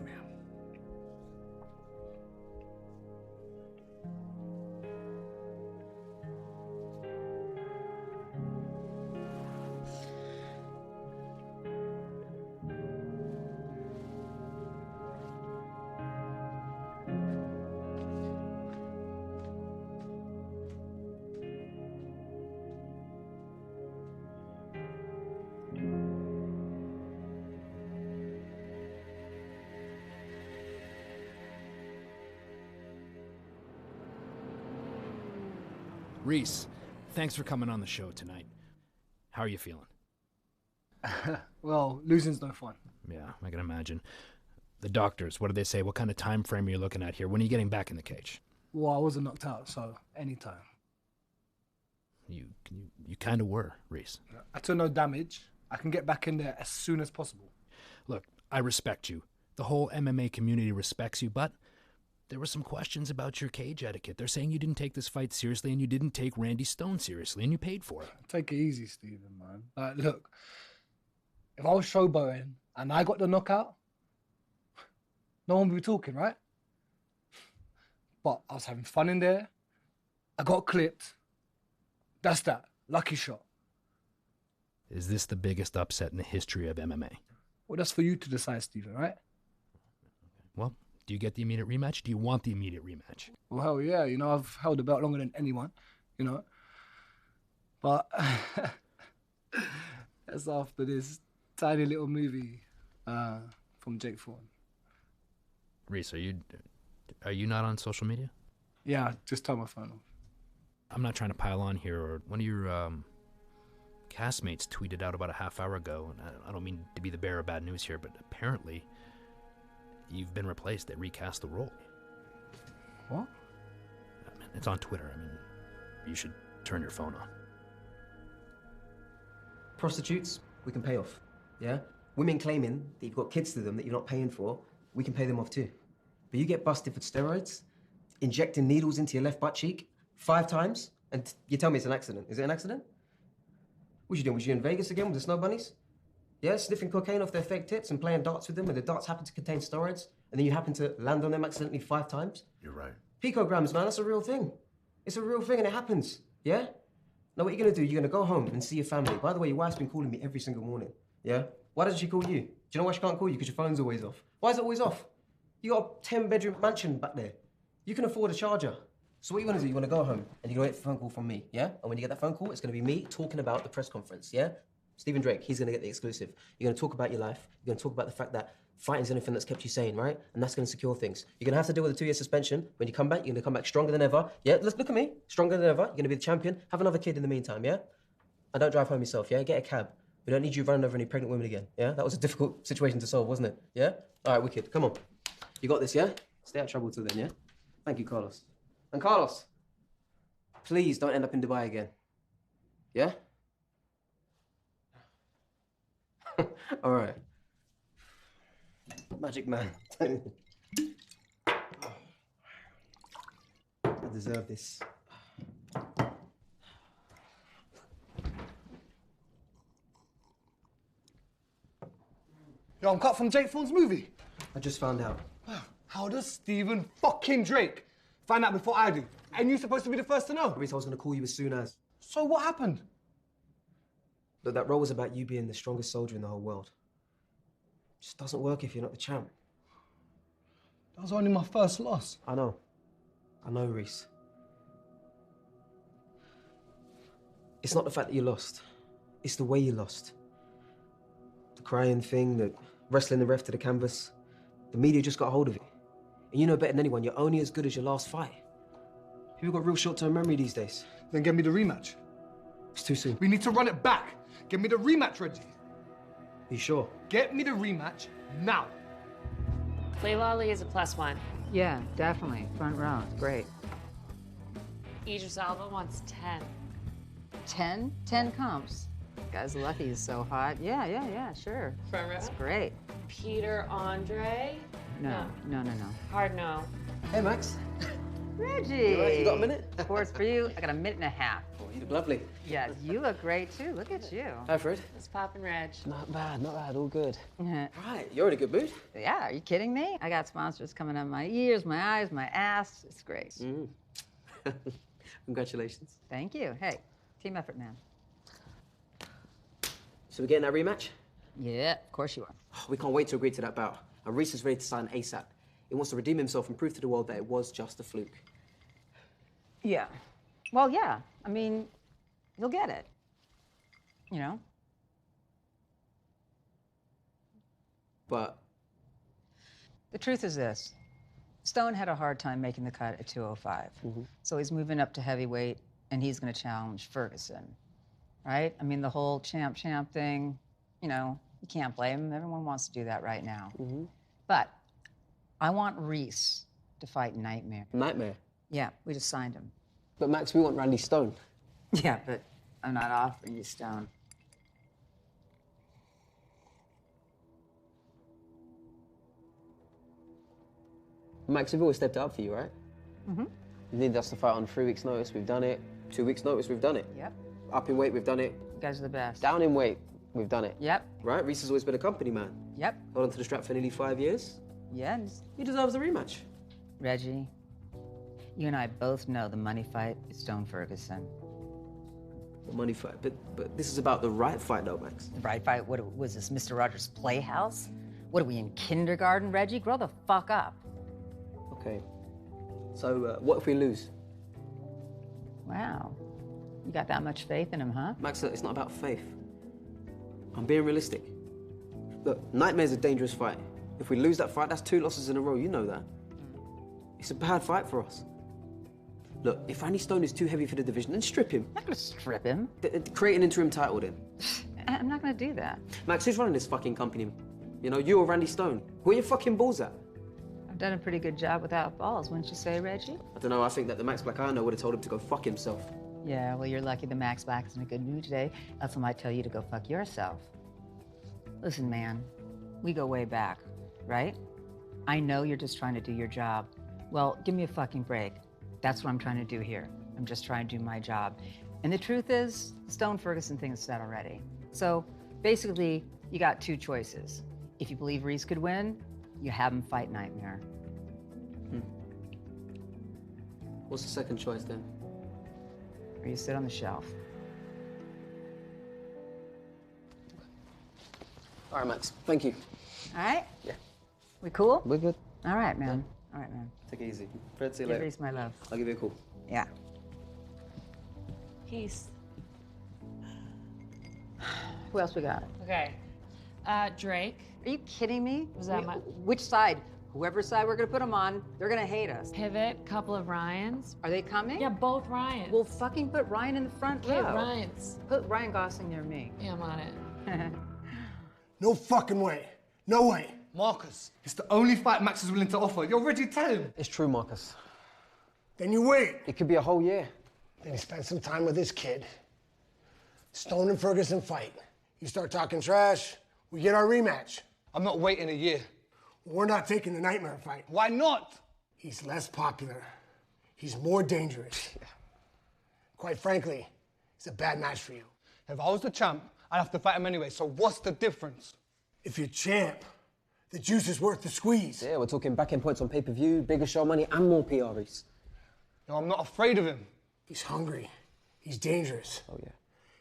S16: Reese, thanks for coming on the show tonight. How are you feeling?
S4: Well, losing's no fun.
S16: Yeah, I can imagine. The doctors, what do they say? What kind of time frame are you looking at here? When are you getting back in the cage?
S4: Well, I wasn't knocked out, so anytime.
S16: You kind of were, Reese.
S4: I took no damage. I can get back in there as soon as possible.
S16: Look, I respect you. The whole MMA community respects you, but there were some questions about your cage etiquette. They're saying you didn't take this fight seriously and you didn't take Randy Stone seriously, and you paid for it.
S4: Take it easy, Stephen, man. Like, look, if I was showboating and I got the knockout, no one would be talking, right? But I was having fun in there. I got clipped. That's that. Lucky shot.
S16: Is this the biggest upset in the history of MMA?
S4: Well, that's for you to decide, Stephen, right?
S16: Well, do you get the immediate rematch? Do you want the immediate rematch?
S4: Well, hell yeah. You know, I've held the belt longer than anyone, you know. But that's after this tiny little movie from Jake Thorne.
S16: Reese, are you not on social media?
S4: Yeah, just turn my phone off.
S16: I'm not trying to pile on here, or one of your castmates tweeted out about a half hour ago, and I don't mean to be the bearer of bad news here, but apparently you've been replaced. They recast the role.
S4: What?
S16: It's on Twitter. I mean, you should turn your phone on.
S2: Prostitutes, we can pay off, yeah? Women claiming that you've got kids to them that you're not paying for, we can pay them off too. But you get busted for steroids, injecting needles into your left butt cheek 5 times, and you tell me it's an accident. Is it an accident? What you doing? Was you in Vegas again with the snow bunnies? Yeah, sniffing cocaine off their fake tits and playing darts with them when the darts happen to contain steroids, and then you happen to land on them accidentally 5 times?
S20: You're right.
S2: Picograms, man, that's a real thing. It's a real thing and it happens, yeah? Now what you're gonna do, you're gonna go home and see your family. By the way, your wife's been calling me every single morning, yeah? Why doesn't she call you? Do you know why she can't call you? Because your phone's always off. Why is it always off? You got a 10-bedroom mansion back there. You can afford a charger. So what you want to do, you want to go home and you're going to get a phone call from me, yeah? And when you get that phone call, it's going to be me talking about the press conference, yeah? Stephen Drake, he's going to get the exclusive. You're going to talk about your life. You're going to talk about the fact that fighting's anything that's kept you sane, right? And that's going to secure things. You're going to have to deal with a 2-year suspension. When you come back, you're going to come back stronger than ever. Yeah, look at me. Stronger than ever. You're going to be the champion. Have another kid in the meantime, yeah? And don't drive home yourself, yeah? Get a cab. We don't need you running over any pregnant women again, yeah? That was a difficult situation to solve, wasn't it? Yeah? All right, wicked. Come on. You got this, yeah? Stay out of trouble till then, yeah? Thank you, Carlos. And Carlos, please don't end up in Dubai again. Yeah? All right. Magic man. I deserve this.
S4: Yo, I'm cut from Jake Thorne's movie.
S2: I just found out.
S4: How does Stephen fucking Drake find out before I do? And you're supposed to be the first to know.
S2: I was going to call you as soon as.
S4: So what happened?
S2: Look, that role was about you being the strongest soldier in the whole world. It just doesn't work if you're not the champ.
S4: That was only my first loss.
S2: I know, Reese. It's not the fact that you lost. It's the way you lost. The crying thing, the wrestling the ref to the canvas. The media just got a hold of it. And you know better than anyone, you're only as good as your last fight. People got real short-term memory these days.
S4: Then give me the rematch.
S2: It's too soon.
S4: We need to run it back. Give me the rematch, Reggie.
S2: You sure?
S4: Get me the rematch now.
S12: Layla Ali is a +1.
S14: Yeah, definitely. Front row. Great.
S12: Idris Alba wants 10.
S14: 10? 10 comps. Guy's lucky he's so hot. Yeah, sure.
S12: Front row?
S14: That's great.
S12: Peter Andre?
S14: No.
S12: Hard no.
S2: Hey, Max.
S14: Reggie!
S2: You all right? You got a minute?
S14: Of course, for you, I got a minute and a half.
S2: Oh, you look lovely.
S14: Yes, you look great too. Look at you.
S2: Hi, Fred.
S12: It's poppin' Reg.
S2: Not bad, all good.
S14: Right,
S2: you're in a good mood.
S14: Yeah, are you kidding me? I got sponsors coming up my ears, my eyes, my ass. It's great.
S2: Congratulations.
S14: Thank you. Hey, team effort, man.
S2: So we're getting that rematch?
S14: Yeah, of course you are.
S2: We can't wait to agree to that bout. And Reese is ready to sign ASAP. He wants to redeem himself and prove to the world that it was just a fluke.
S14: Yeah. Well, yeah. I mean, you'll get it. You know?
S2: But
S14: the truth is this. Stone had a hard time making the cut at 205. So he's moving up to heavyweight, and he's going to challenge Ferguson. Right? I mean, the whole champ thing, you know, you can't blame him. Everyone wants to do that right now. But I want Reese to fight Nightmare.
S2: Nightmare?
S14: Yeah, we just signed him.
S2: But Max, we want Randy Stone.
S14: Yeah, but I'm not offering you Stone.
S2: Max, we've always stepped up for you, right? You needed us to fight on 3 weeks' notice, we've done it. 2 weeks' notice, we've done it.
S14: Yep.
S2: Up in weight, we've done it.
S14: You guys are the best.
S2: Down in weight, we've done it.
S14: Yep.
S2: Right? Reese has always been a company man.
S14: Yep.
S2: Held onto the strap for nearly 5 years.
S14: Yes.
S2: He deserves a rematch.
S14: Reggie, you and I both know the money fight is Stone Ferguson.
S2: The money fight, but this is about the right fight, though, Max.
S14: The right fight? What was this, Mr. Rogers' Playhouse? What are we in kindergarten, Reggie? Grow the fuck up.
S2: Okay. So, what if we lose?
S14: Wow. You got that much faith in him, huh?
S2: Max, look, it's not about faith. I'm being realistic. Look, Nightmare's a dangerous fight. If we lose that fight, that's 2 losses in a row, you know that. It's a bad fight for us. Look, if Randy Stone is too heavy for the division, then strip him.
S14: I'm not gonna strip him.
S2: Create an interim title then.
S14: I'm not gonna do that.
S2: Max, who's running this fucking company? You know, you or Randy Stone? Where are your fucking balls at?
S14: I've done a pretty good job without balls, wouldn't you say, Reggie?
S2: I don't know, I think that the Max Black I know would have told him to go fuck himself.
S14: Yeah, well, you're lucky the Max Black is in a good mood today. Else I might tell you to go fuck yourself. Listen, man, we go way back, right? I know you're just trying to do your job. Well, give me a fucking break. That's what I'm trying to do here. I'm just trying to do my job. And the truth is, the Stone Ferguson thing is set already. So basically, you got 2 choices. If you believe Reese could win, you have him fight Nightmare.
S2: What's the second choice then?
S14: Or you sit on the shelf.
S2: All right, Max. Thank you.
S14: All right?
S2: Yeah.
S14: We cool?
S2: We're good.
S14: All right, man. All right, man.
S2: Take it easy. Fred, see you
S14: Give
S2: later.
S14: Reese my love.
S2: I'll give you a call.
S14: Yeah.
S12: Peace.
S14: Who else we got?
S12: Okay. Drake.
S14: Are you kidding me?
S12: Was that my...
S14: Which side? Whoever side we're gonna put them on, they're gonna hate us.
S12: Pivot, couple of Ryans.
S14: Are they coming?
S12: Yeah, both Ryans.
S14: Well, fucking put Ryan in the front row.
S12: Yeah, Ryans.
S14: Put Ryan Gosling near me.
S12: Yeah, I'm on it.
S26: No fucking way. No way.
S4: Marcus, it's the only fight Max is willing to offer. You're ready to tell him.
S2: It's true, Marcus.
S26: Then you wait.
S2: It could be a whole year.
S26: Then you spend some time with this kid. Stone and Ferguson fight. You start talking trash, we get our rematch.
S4: I'm not waiting a year.
S26: We're not taking the Nightmare fight.
S4: Why not?
S26: He's less popular. He's more dangerous. Quite frankly, it's a bad match for you.
S4: If I was the champ, I'd have to fight him anyway, so what's the difference?
S26: If you're champ, the juice is worth the squeeze.
S2: Yeah, we're talking back-end points on pay-per-view, bigger show money, and more PR, Reese.
S4: No, I'm not afraid of him.
S26: He's hungry. He's dangerous.
S2: Oh, yeah.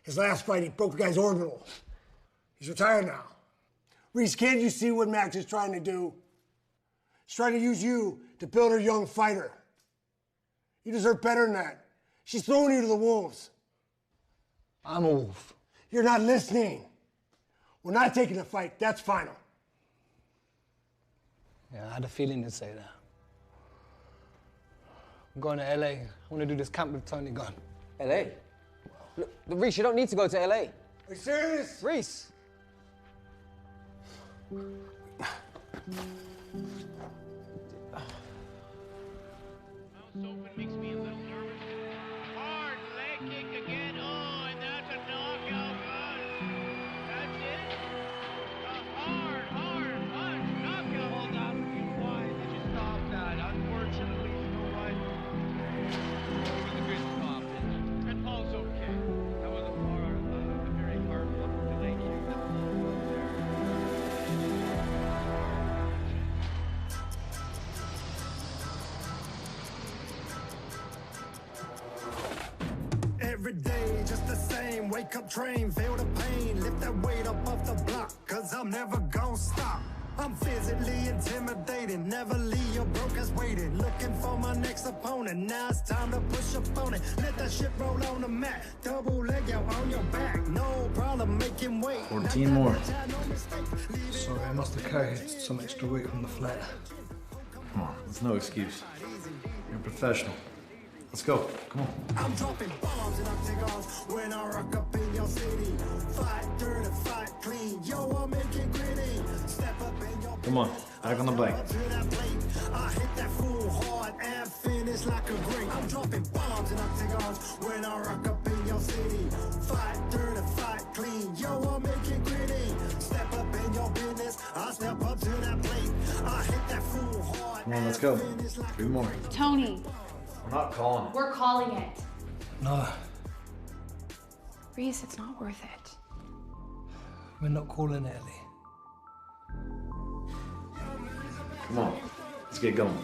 S26: His last fight, he broke the guy's orbital. He's retired now. Reese, can't you see what Max is trying to do? He's trying to use you to build a young fighter. You deserve better than that. She's throwing you to the wolves. I'm a wolf.
S11: You're not listening. We're not taking a fight. That's final.
S4: Yeah, I had a feeling you'd say that. I'm going to LA. I want to do this camp with Tony Gunn.
S3: LA? Look, Reese, you don't need to go to LA.
S11: Are you serious?
S3: Reese!
S5: Makes me a little nervous. Hard leg kick again. Oh, and that's a knockout punch. That's it. A hard punch. Knockout. Hold on. Why did you stop that? Unfortunately, you know what? It was a good stoppage. And Paul's okay. That was a very hard leg kick.
S15: Every day, just the same. Wake up, train, feel the pain. Lift that weight up off the block, cause I'm never gonna stop. I'm physically intimidating, never leave your broke ass waiting. Looking for my next opponent, now it's time to push up on it. Let that shit roll on the mat, double leg out on your back. No problem making weight.
S27: 14 more.
S4: Sorry, I must have carried some extra weight from the flight.
S27: Come on, that's no excuse. You're a professional. Let's go. Come on.
S15: I'm dropping bombs and octagons when I rock up in your city. Fight dirty, fight clean. Yo, I'll make it gritty. Step up in your
S27: Come on. Back on the bike.
S15: I hit that full hard and finish like a great. I'm dropping bombs and octagons when I rock up in your city. Fight dirty, fight clean. Yo, I'll make it gritty. Step up in your business. I step up to that plate. I hit that full hard.
S27: Come on, let's go. 3 more.
S13: Tony,
S27: I'm not calling it.
S13: we're calling it.
S4: No,
S13: Reese, it's not worth it.
S4: we're not calling it, Ellie.
S27: Come on. Let's get going.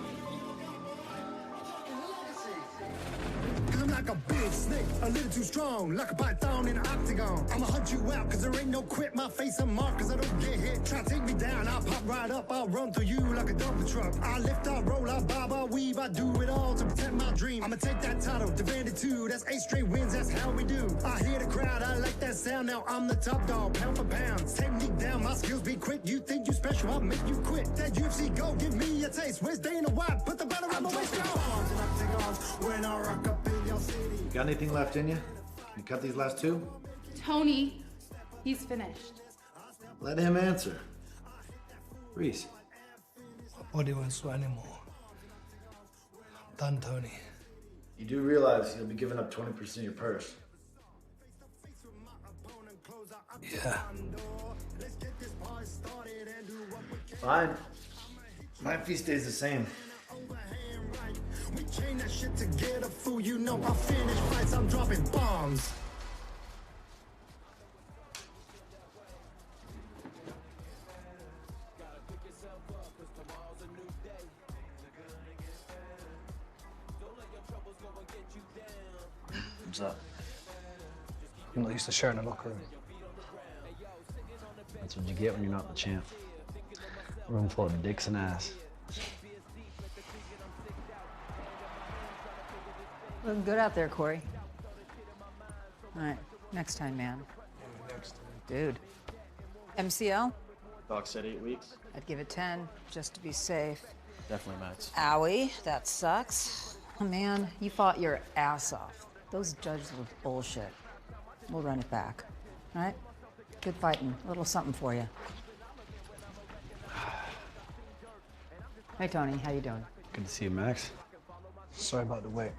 S15: I'm like a big snake, a little too strong, like a python in an octagon. I'ma hunt you out, cause there ain't no quit. My face a mark, cause I don't get hit. Try to take me down, I'll pop right up. I'll run through you like a dumper truck. I lift, I roll, I bob, I weave. I do it all to protect my dream. I'ma take that title, defend it too. That's 8 straight wins, that's how we do. I hear the crowd, I like that sound. Now I'm the top dog, pound for pound. Technique down, my skills be quick. You think you special, I'll make you quit. That UFC go, give me a taste. Where's Dana White? Put the butter on my waist, go. When I rock up in your city.
S27: You got anything left in you? Can you cut these last 2?
S13: Tony, he's finished.
S27: Let him answer. Reese.
S4: My body won't sweat anymore. I'm done, Tony.
S27: You do realize you'll be giving up 20% of your purse.
S4: Yeah.
S27: Fine. My fee stays the same.
S15: We chain that shit together, fool. You know I finish fights, I'm dropping bombs.
S27: What's up?
S4: You're not used to sharing a locker room.
S17: That's what you get when you're not the champ. Room full of dicks and ass.
S14: Looking good out there, Corey. All right, next time, man. Dude. MCL?
S27: Doc said 8 weeks.
S14: I'd give it 10, just to be safe.
S27: Definitely max.
S14: Owie, that sucks. Oh, man, you fought your ass off. Those judges were bullshit. We'll run it back. All right? Good fighting. A little something for you. Hey, Tony, how you doing?
S17: Good to see you, Max.
S4: Sorry about the wait.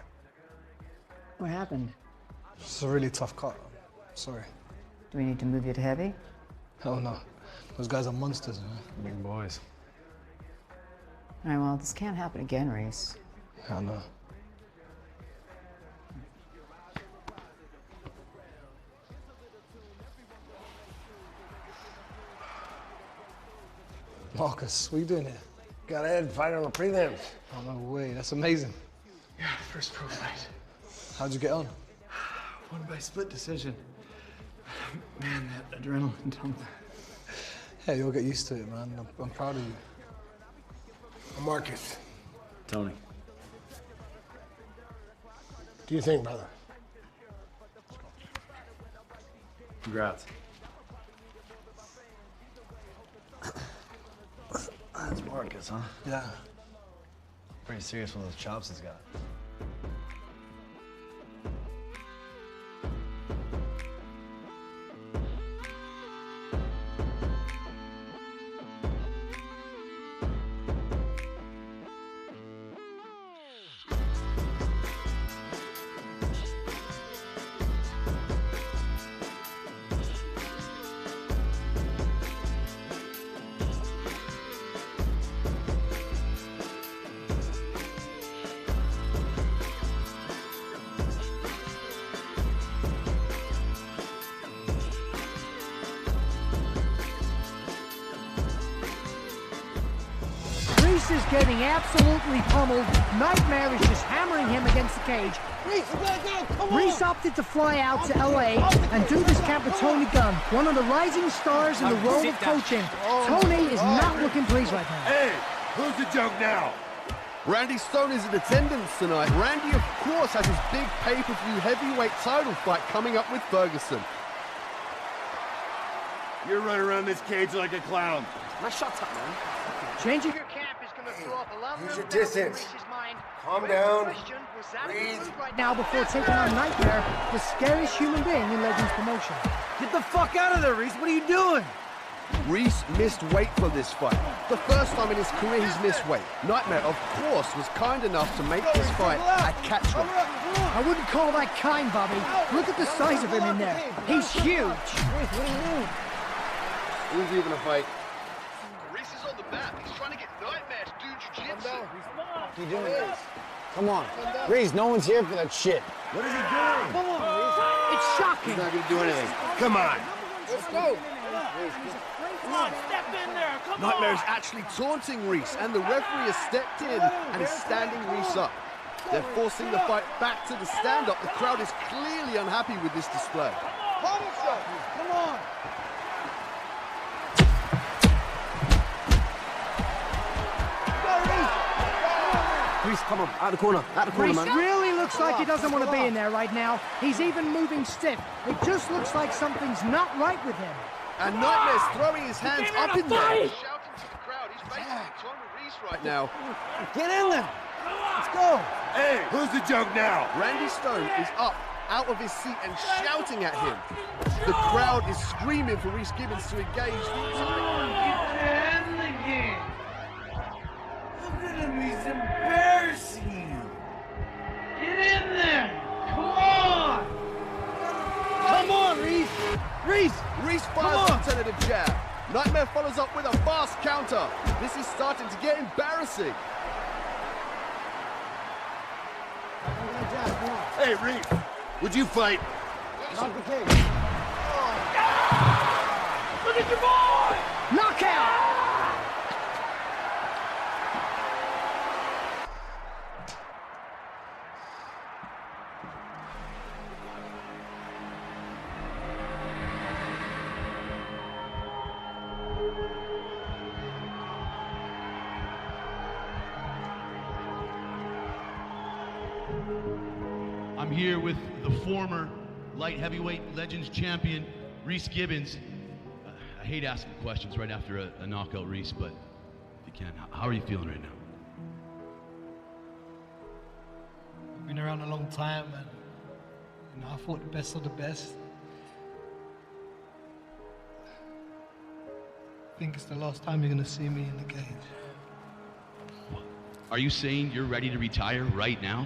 S14: What happened?
S4: It's a really tough cut. Sorry.
S14: Do we need to move you to heavy?
S4: Hell no. Those guys are monsters, man.
S17: Big boys.
S14: All right, well, this can't happen again, Reese.
S4: Hell no. Marcus, what are you doing here?
S11: Got ahead fight on the prelims.
S4: Oh, no way. That's amazing.
S27: Yeah, first pro fight.
S4: How'd you get on?
S27: Won by split decision. Man, that adrenaline dump.
S4: Hey, you'll get used to it, man. I'm proud of you.
S11: I'm Marcus.
S17: Tony.
S11: What do you think, brother?
S27: Congrats. That's Marcus, huh?
S26: Yeah.
S17: Pretty serious with those chops he's got.
S10: Reese is getting absolutely pummeled. Nightmare is just hammering him against the cage. Reese opted to fly out to LA and do this camp with Tony Gunn, one of the rising stars in the world of coaching. Tony is not looking pleased right now.
S7: Hey, who's the joke now?
S9: Randy Stone is in attendance tonight. Randy, of course, has his big pay-per-view heavyweight title fight coming up with Ferguson.
S7: You're running around this cage like a clown.
S10: Now shut up, man. Changing your camp is going to throw up a lot
S20: Use
S10: of
S20: your distance. Calm down. Breathe.
S10: Right now, before taking on Nightmare, the scariest human being in Legends promotion.
S11: Get the fuck out of there, Reese. What are you doing?
S9: Reese missed weight for this fight. The first time in his career he's missed weight. Nightmare, of course, was kind enough to make this fight a catchweight.
S10: I wouldn't call that kind, Bobby. Look at the size of him in there. He's huge.
S20: Who's even a fight?
S9: Reese is on the map. He's trying to get Nightmare to do jiu-jitsu.
S11: What are you doing, Reese? Come on. Reese, no one's here for that shit.
S7: What is he doing?
S10: Come on, Reese. It's shocking.
S7: He's not gonna do anything. Come on.
S11: Let's go.
S10: Come on, step in there. Come
S9: Nightmare is actually taunting Reese, and the referee has stepped in and is standing Reese up. They're forcing the fight back to the stand-up. The crowd is clearly unhappy with this display.
S11: Come on.
S3: Reese, come on, out of the corner,
S10: Reese
S3: man.
S10: really looks like he doesn't want to be in there right now. He's even moving stiff. It just looks like something's not right with him.
S9: And Nightmare's throwing his hands up in there, shouting to the crowd. He's basically taunting Reese right now.
S11: Get in there. Let's go.
S7: Hey, who's the joke now?
S9: Randy Stone is up, out of his seat and shouting at him. The crowd is screaming for Reese Gibbons to engage.
S11: Look at him, he's embarrassing you. Get in there. Come on. Come on, Reese.
S9: Reese fires a tentative jab. Nightmare follows up with a fast counter. This is starting to get embarrassing.
S7: Hey, Reese, would you fight?
S11: Not the cage.
S10: Look at your boy! Knockout!
S6: I'm here with the former light heavyweight Legends champion, Reese Gibbons. I hate asking questions right after a knockout, Reese, but if you can, how are you feeling right now?
S4: I've been around a long time, and I fought the best of the best. I think it's the last time you're gonna see me in the cage.
S6: Are you saying you're ready to retire right now?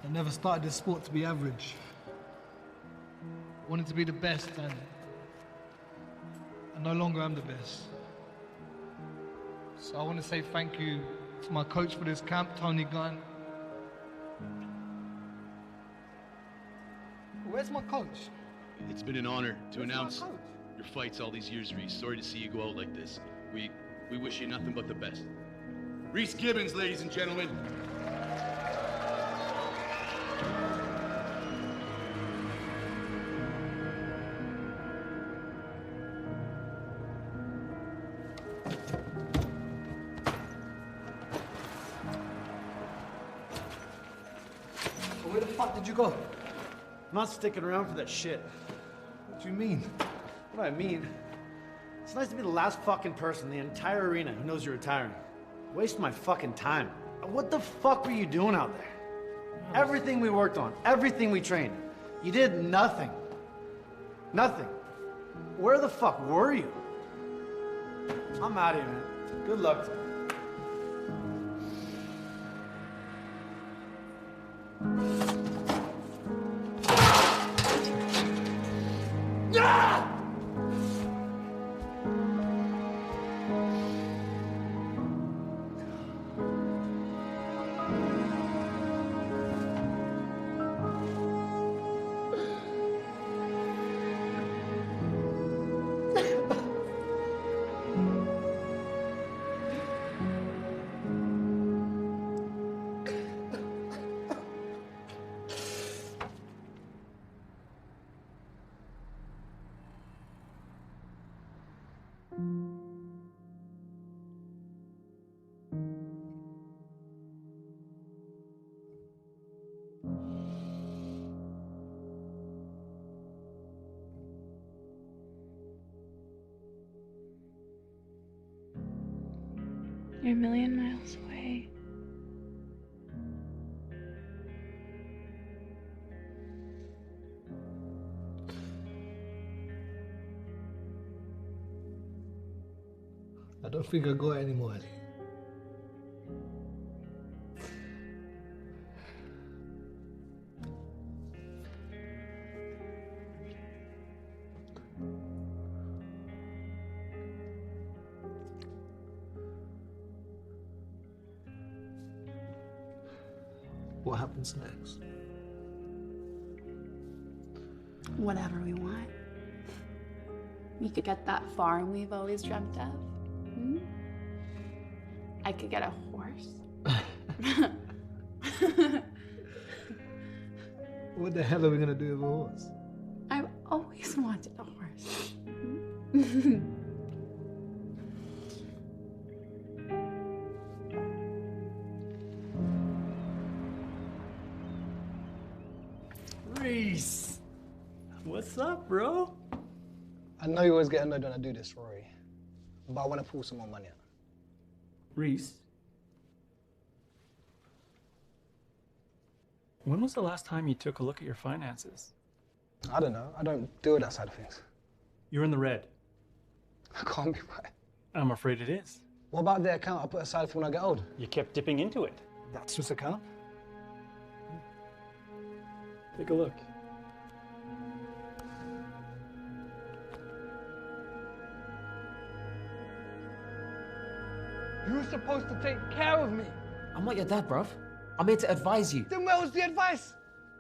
S4: I never started this sport to be average. I wanted to be the best, and no longer am the best. So I want to say thank you to my coach for this camp, Tony Gunn. Where's my coach?
S6: It's been an honor to announce your fights all these years, Reese. Sorry to see you go out like this. We wish you nothing but the best. Reese Gibbons, ladies and gentlemen.
S4: Where the fuck did you go?
S27: I'm not sticking around for that shit. What do you mean? What I mean? It's nice to be the last fucking person in the entire arena who knows you're retiring. Waste my fucking time. What the fuck were you doing out there? Everything we worked on, everything we trained, you did nothing. Nothing. Where the fuck were you? I'm out of here, man. Good luck to you.
S13: You're a million miles away.
S4: I don't think I got it anymore, Ellie. What happens next?
S13: Whatever we want. We could get that farm we've always dreamt of. Hmm? I could get a horse.
S4: What the hell are we gonna do with a horse?
S13: I've always wanted a horse.
S27: Reese! What's up, bro?
S4: I know you always get annoyed when I do this, Rory, but I want to pull some more money out.
S1: Reese? When was the last time you took a look at your finances?
S4: I don't know. I don't deal with that side of things.
S1: You're in the red.
S4: I can't be right.
S1: I'm afraid it is.
S4: What about the account I put aside for when I get old?
S1: You kept dipping into it.
S4: That's just account?
S1: Take a look.
S4: You were supposed to take care of me.
S2: I'm not your dad, bruv. I'm here to advise you.
S4: Then where was the advice?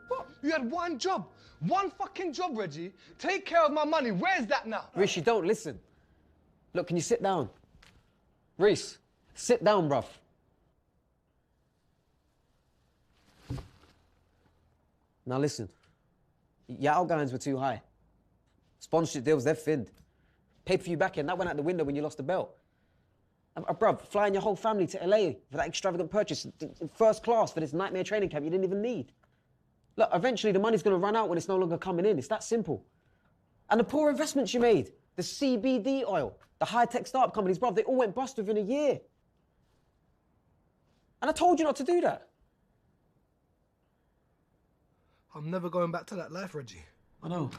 S4: What? You had one job. One fucking job, Reggie. Take care of my money. Where's that now?
S3: Reese, you don't listen. Look, can you sit down? Reese, sit down, bruv. Now listen. Your outgoings were too high. Sponsorship deals, they've thinned. Paid for you back in, that went out the window when you lost the belt. Bruv, flying your whole family to LA for that extravagant purchase, first class for this nightmare training camp you didn't even need. Look, eventually the money's gonna run out when it's no longer coming in. It's that simple. And the poor investments you made, the CBD oil, the high-tech startup companies, bruv, they all went bust within a year. And I told you not to do that.
S4: I'm never going back to that life, Reggie.
S2: I know.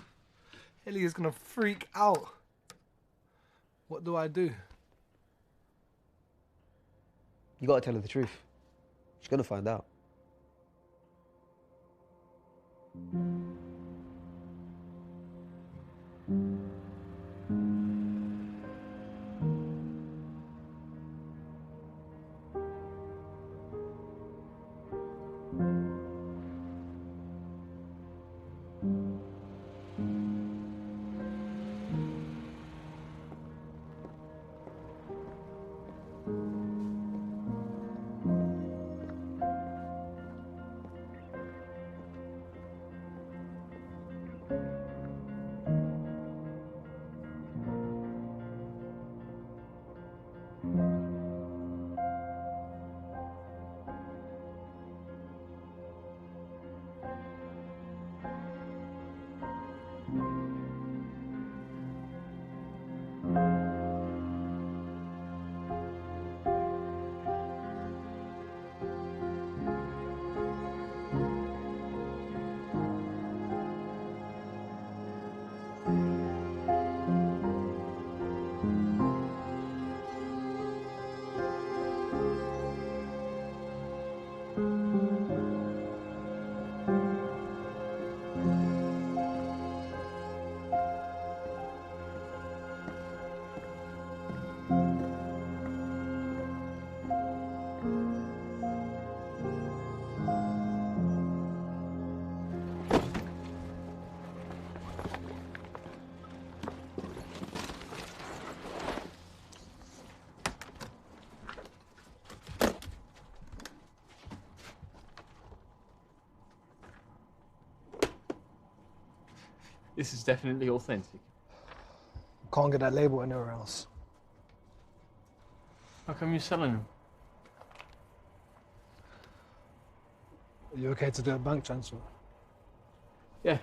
S4: Ellie is gonna freak out. What do I do?
S3: You gotta tell her the truth. She's gonna find out.
S17: This is definitely authentic.
S26: Can't get that label anywhere else.
S17: How come you're selling them?
S26: Are you okay to do a bank transfer?
S17: Yeah.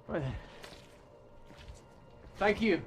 S17: Right. Thank you.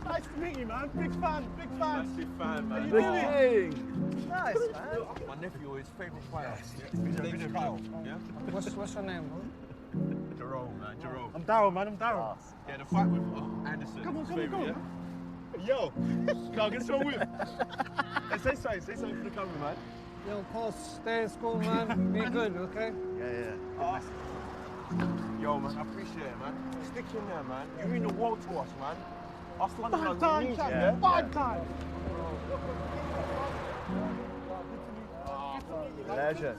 S11: Nice to meet you, man. Big fan, big fan.
S8: Massive fan, man.
S11: How you
S8: Big
S11: doing?
S8: king.
S11: Nice, man.
S8: My nephew, his favourite player. His name's Kyle. Yeah?
S26: What's your name, bro?
S8: Jerome, man. Jerome.
S11: I'm Daryl, man. I'm Daryl.
S8: Yeah, the fight with Anderson.
S11: Come on,
S8: his
S11: come on,
S8: favourite,
S11: come on. Yo, Carl, get some with. Hey, say something for the camera, man.
S26: Yo, Paul, stay in school, man. Be good, okay?
S11: Yeah. Yo, man, I appreciate it, man. Stick in there, man. You mean the world to us, man. Us Londoners need you, yeah?
S26: Bad time.
S11: Legend.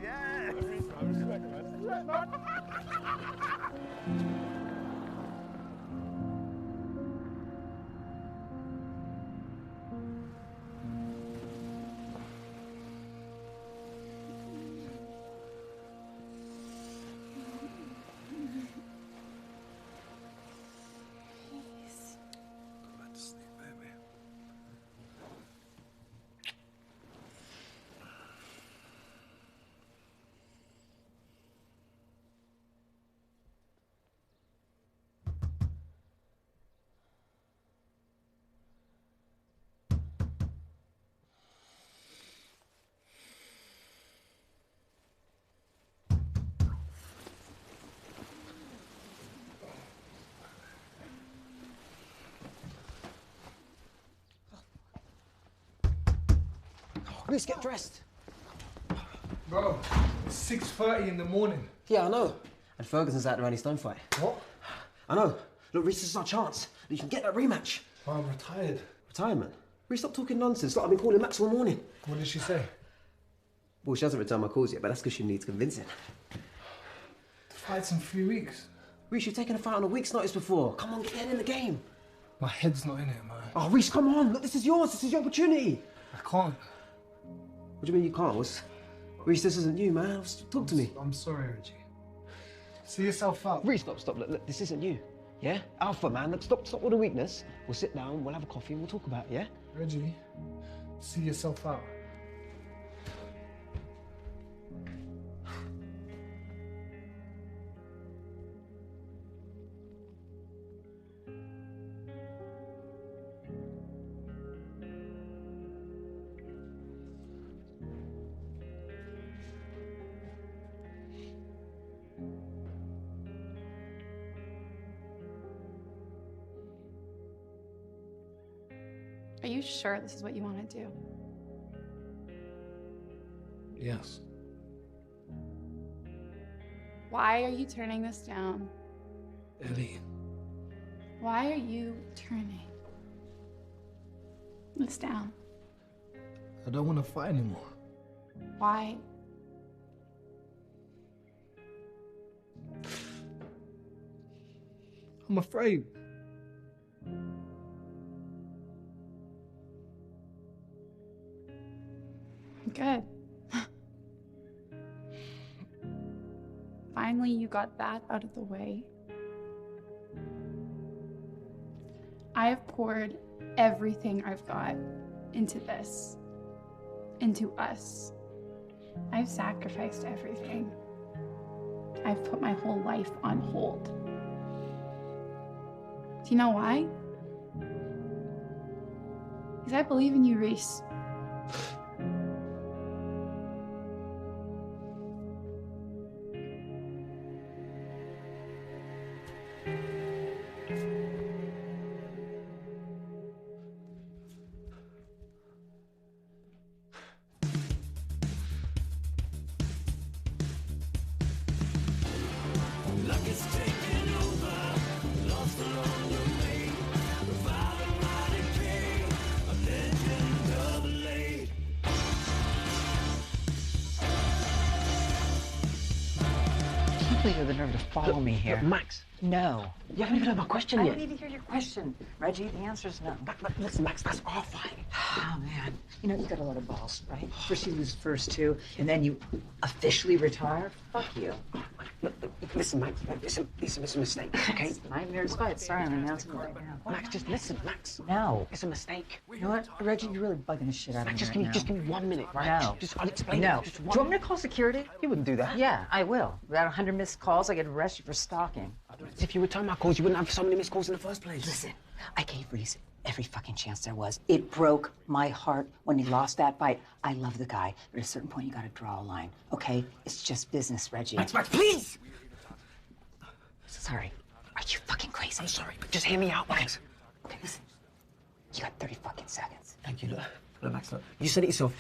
S11: Yeah. I respect it, man.
S2: Reese, get dressed.
S26: Bro, it's 6:30 in the morning.
S2: Yeah, I know. And Ferguson's out there Randy Stone fight.
S26: What?
S2: I know. Look, Reese, this is our chance. You can get that rematch.
S26: I'm retired.
S2: Retirement? Reese, stop talking nonsense. Look, I've been calling Max all morning.
S26: What did she say?
S2: Well, she hasn't returned my calls yet, but that's because she needs convincing.
S26: The fight's in 3 weeks.
S2: Reese, you've taken a fight on a week's notice before. Come on, get in the game.
S26: My head's not in it, man.
S2: Oh, Reese, come on. Look, this is yours. This is your opportunity.
S26: I can't.
S2: What do you mean you can't? Reese, this isn't you, man. Talk to me.
S26: I'm sorry, Reggie. See yourself out.
S2: Reese, stop. Look, this isn't you. Yeah? Alpha, man. Look, stop all the weakness. We'll sit down, we'll have a coffee, and we'll talk about it, yeah?
S26: Reggie, see yourself out.
S13: Are you sure this is what you want to do?
S26: Yes.
S13: Why are you turning this down?
S26: Ellie.
S13: Why are you turning this down?
S26: I don't want to fight anymore.
S13: Why?
S26: I'm afraid.
S13: Good. Finally, you got that out of the way. I have poured everything I've got into this, into us. I've sacrificed everything. I've put my whole life on hold. Do you know why? Because I believe in you, Reese.
S14: Hopefully you have the nerve to follow me here.
S18: Max.
S14: No.
S18: You haven't even heard my question
S14: I
S18: yet.
S14: don't need to hear your question. Reggie, the answer's no.
S18: But listen, Max, that's our fight.
S14: Oh, man. You know, you got a lot of balls, right? First you lose first two, and then you officially retire? Fuck you.
S18: Listen, Max, it's a mistake, okay?
S14: It's nightmares fight. Sorry, I'm announcing it right now.
S18: Max, just listen, Max.
S14: No.
S18: It's a mistake.
S14: You know what, Reggie, you're really bugging the shit out of me
S18: Just
S14: right now.
S18: give me 1 minute, right?
S14: No.
S18: I'll explain
S14: No.
S18: it. Just
S14: Do you want me to call security?
S18: You wouldn't do that.
S14: Yeah, I will. Without 100 missed calls, I get arrested for stalking.
S18: If you return my calls, you wouldn't have so many missed calls in the first place.
S14: Listen, I gave Reese every fucking chance there was. It broke my heart when he lost that fight. I love the guy, but at a certain point, you gotta draw a line, okay? It's just business, Reggie.
S18: Max, please!
S14: Sorry. Are you fucking crazy?
S18: I'm sorry, but just hear me out, Max.
S14: Okay, listen. You got 30 fucking seconds.
S18: Thank you. Look, Max, look. You said it yourself.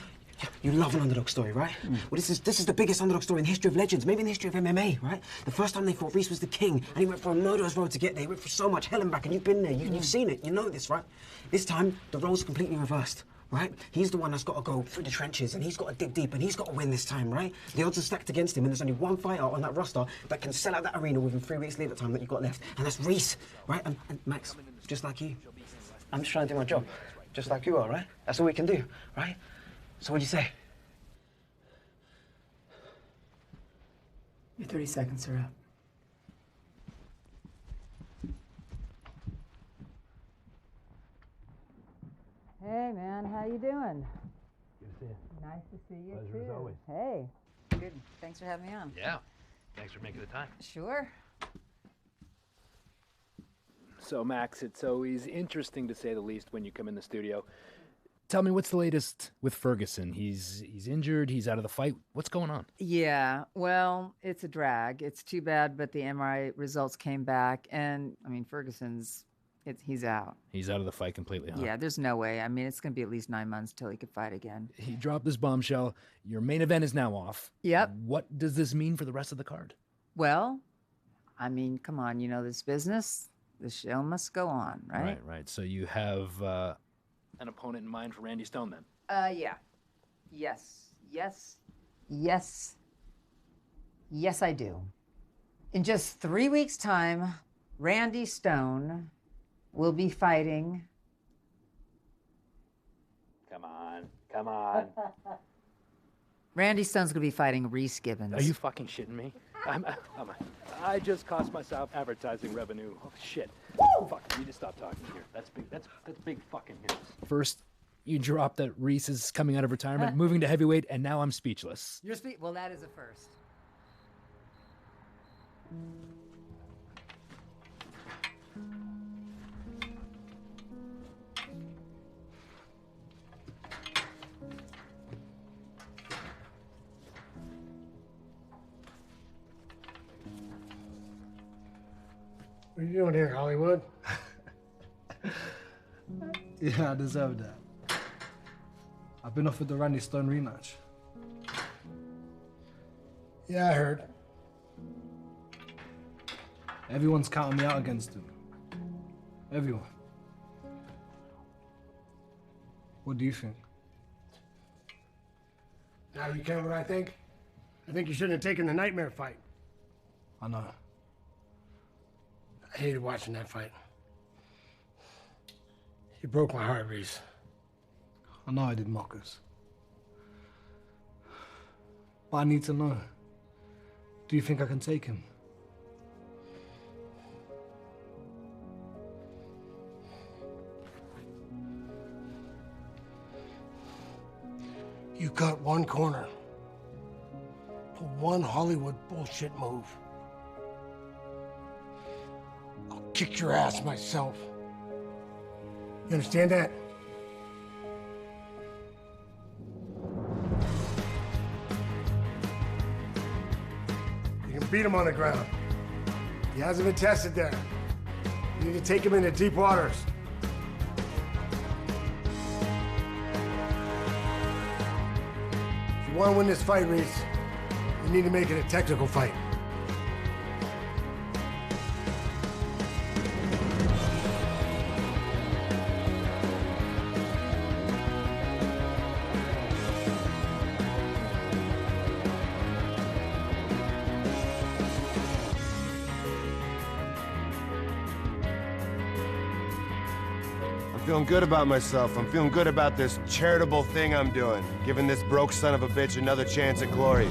S18: You love an underdog story, right? Well, this is the biggest underdog story in the history of legends, maybe in the history of MMA, right? The first time they fought, Reese was the king, and he went for a murderous road to get there. He went for so much hell and back, and you've been there. You've seen it. You know this, right? This time, the roles are completely reversed, right? He's the one that's got to go through the trenches, and he's got to dig deep, and he's got to win this time, right? The odds are stacked against him, and there's only one fighter on that roster that can sell out that arena within 3 weeks lead time that you've got left, and that's Reese, right? And Max, just like you, I'm just trying to do my job, just like you are, right? That's all we can do, right? So what do you say?
S14: Your 30 seconds are up. Hey, man, how you doing?
S18: Good to see you.
S14: Nice to see you,
S18: Pleasure
S14: too.
S18: as always.
S14: Hey. Good. Thanks for having me on.
S16: Yeah. Thanks for making the time.
S14: Sure.
S16: So, Max, it's always interesting to say the least when you come in the studio. Tell me, what's the latest with Ferguson? He's injured, he's out of the fight. What's going on?
S14: Yeah, well, it's a drag. It's too bad, but the MRI results came back, and, I mean, he's out.
S16: He's out of the fight completely, huh?
S14: Yeah, there's no way. I mean, it's going to be at least 9 months till he could fight again.
S16: He dropped this bombshell. Your main event is now off.
S14: Yep.
S16: What does this mean for the rest of the card?
S14: Well, I mean, come on, you know this business. The show must go on, right?
S16: Right. So you have an opponent in mind for Randy Stone, then?
S14: Yeah. Yes, I do. In just 3 weeks' time, Randy Stone will be fighting.
S16: Come on.
S14: Randy Stone's gonna be fighting Reese Gibbons.
S16: Are you fucking shitting me? I just cost myself advertising revenue. Oh, shit. Fuck, you need to stop talking here. That's big. That's big fucking news. First, you dropped that Reese is coming out of retirement, moving to heavyweight, and now I'm speechless.
S14: Well, that is a first.
S26: What are you doing here, Hollywood? Yeah, I deserve that. I've been offered the Randy Stone rematch. Yeah, I heard. Everyone's counting me out against him. Everyone. What do you think?
S8: Now you care what I think? I think you shouldn't have taken the nightmare fight.
S26: I know.
S8: I hated watching that fight. You broke my heart, Reese.
S26: I know I did, Marcus. But I need to know. Do you think I can take him?
S8: You cut one corner. Pull one Hollywood bullshit move. I'll kick your ass myself. You understand that? You can beat him on the ground. He hasn't been tested there. You need to take him into deep waters. If you want to win this fight, Reese, you need to make it a technical fight.
S20: Feeling good about myself. I'm feeling good about this charitable thing I'm doing. Giving this broke son of a bitch another chance at glory.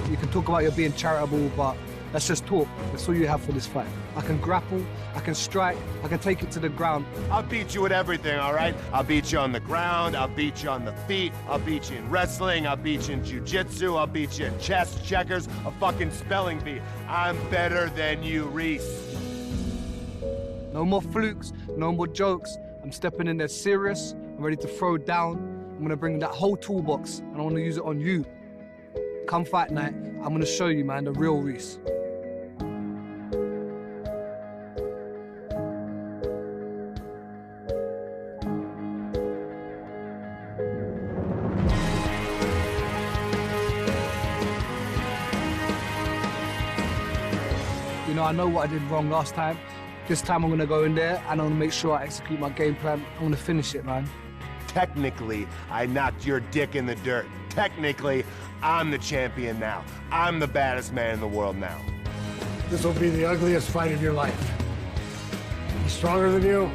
S4: You can talk about you being charitable, but that's just talk. That's all you have for this fight. I can grapple, I can strike, I can take it to the ground.
S20: I'll beat you at everything, all right? I'll beat you on the ground, I'll beat you on the feet, I'll beat you in wrestling, I'll beat you in jiu-jitsu, I'll beat you in chess, checkers, a fucking spelling bee. I'm better than you, Reese.
S4: No more flukes, no more jokes. I'm stepping in there serious, I'm ready to throw down. I'm gonna bring that whole toolbox and I wanna use it on you. Come fight night, I'm gonna show you, man, the real Reese. You know, I know what I did wrong last time. This time I'm gonna go in there and I'm gonna make sure I execute my game plan. I'm gonna finish it, man.
S20: Technically, I knocked your dick in the dirt. Technically, I'm the champion now. I'm the baddest man in the world now.
S8: This will be the ugliest fight of your life. He's stronger than you.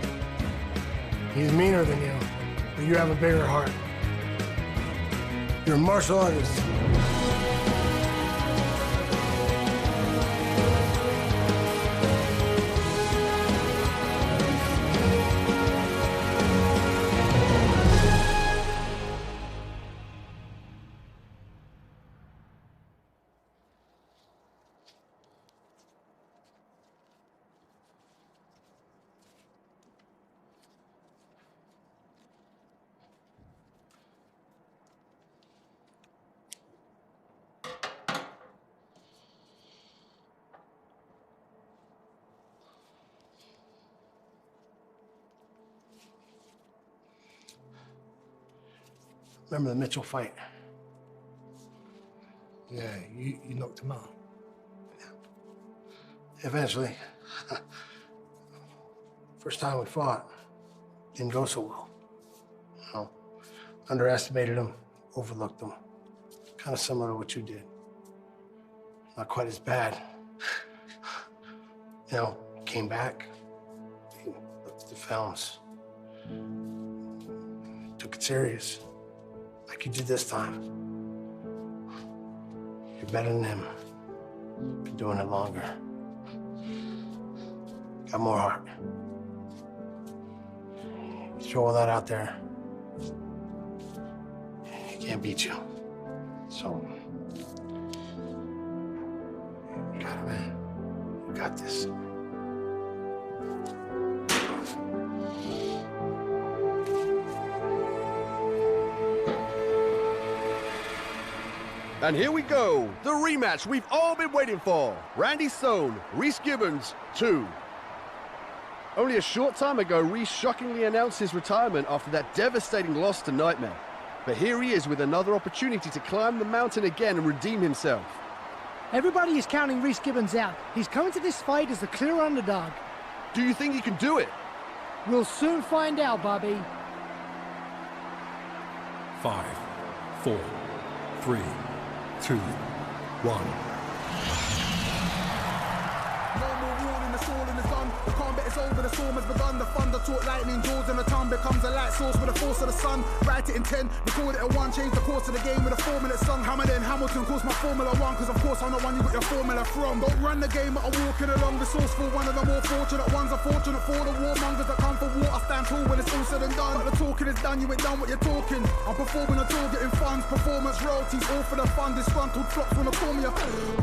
S8: He's meaner than you. But you have a bigger heart. You're a martial artist. Remember the Mitchell fight? Yeah, you knocked him out. Yeah. Eventually. First time we fought, didn't go so well. You know, underestimated him, overlooked him. Kind of similar to what you did. Not quite as bad. You know, came back, looked at the films, took it serious. Like you did this time. You're better than him. Been doing it longer. Got more heart. You throw all that out there, he can't beat you. So, you got it, man. You got this.
S9: And here we go, the rematch we've all been waiting for. Randy Stone, Reese Gibbons 2. Only a short time ago, Reese shockingly announced his retirement after that devastating loss to Nightmare. But here he is with another opportunity to climb the mountain again and redeem himself.
S10: Everybody is counting Reese Gibbons out. He's coming to this fight as the clear underdog.
S9: Do you think he can do it?
S10: We'll soon find out, Bobby.
S12: 5, 4, 3, 2, 1.
S15: The combat is over, the storm has begun. The thunder taught lightning jaws and the tongue becomes a light source with the force of the sun. Write it in 10, record it at 1, change the course of the game with a 4-minute song. Hammered in Hamilton calls my Formula 1, cause of course I'm the one you got your formula from. Don't run the game, but I'm walking along, resourceful, one of the more fortunate ones. Unfortunate for the warmongers that come for war. I stand tall when it's all said and done. But the talking is done, you ain't done what you're talking. I'm performing a tour, getting funds, performance royalties, all for the fun. Disgruntled flops wanna call me a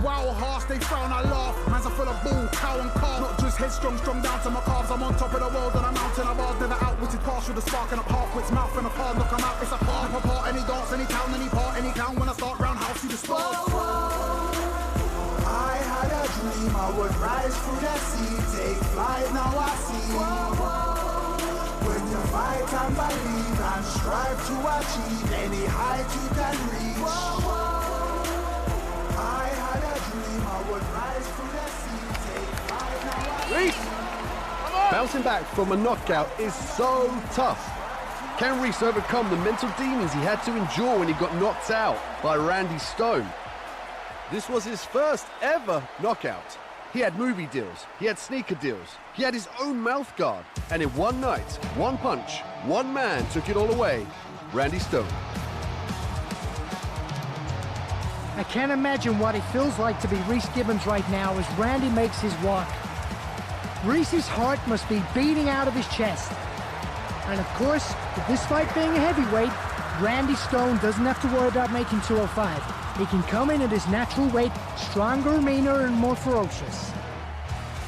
S15: wow harsh, they frown, I laugh. Man's a full of bull, cow and calf. Not just headstrong, strong down to my calves. I'm on top of the world on a mountain of bars, never outwitted, partial the spark and a half-wit's mouth and a hard knock 'em out. It's a part, a part, any dance, any town, any part, any town. When I start roundhouse, see the stars.
S19: I had a dream I would rise through the sea, take flight, now I see. When you fight and believe and strive to achieve any height you can reach. I had a dream I would rise through the sea, take flight, now I see.
S9: Reese! Bouncing back from a knockout is so tough. Can Reese overcome the mental demons he had to endure when he got knocked out by Randy Stone? This was his first ever knockout. He had movie deals, he had sneaker deals, he had his own mouth guard. And in one night, one punch, one man took it all away. Randy Stone.
S10: I can't imagine what it feels like to be Reese Gibbons right now as Randy makes his walk. Reese's heart must be beating out of his chest. And of course, with this fight being a heavyweight, Randy Stone doesn't have to worry about making 205. He can come in at his natural weight, stronger, meaner, and more ferocious.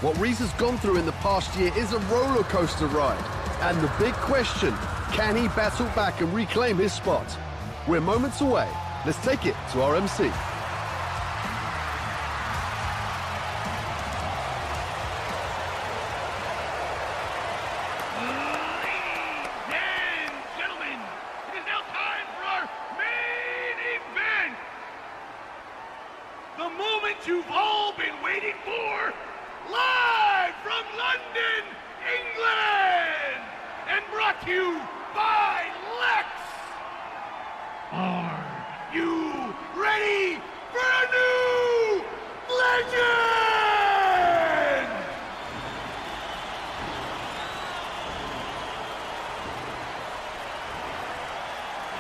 S9: What Reese has gone through in the past year is a roller coaster ride. And the big question, can he battle back and reclaim his spot? We're moments away. Let's take it to our MC.
S11: The moment you've all been waiting for, live from London, England, and brought to you by Lex. Are you ready for a new legend?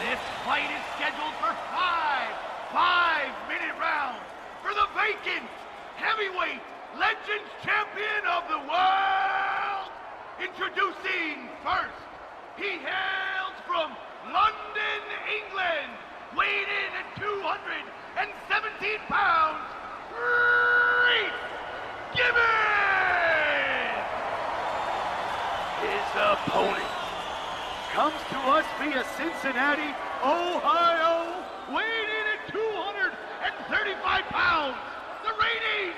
S11: This fight is scheduled for five-minute rounds for the vacant heavyweight Legends Champion of the world. Introducing first, he hails from London, England, weighed in at 217 pounds, Reese Gibbons. His opponent comes to us via Cincinnati, Ohio, weighed in at 235 pounds, the reigning,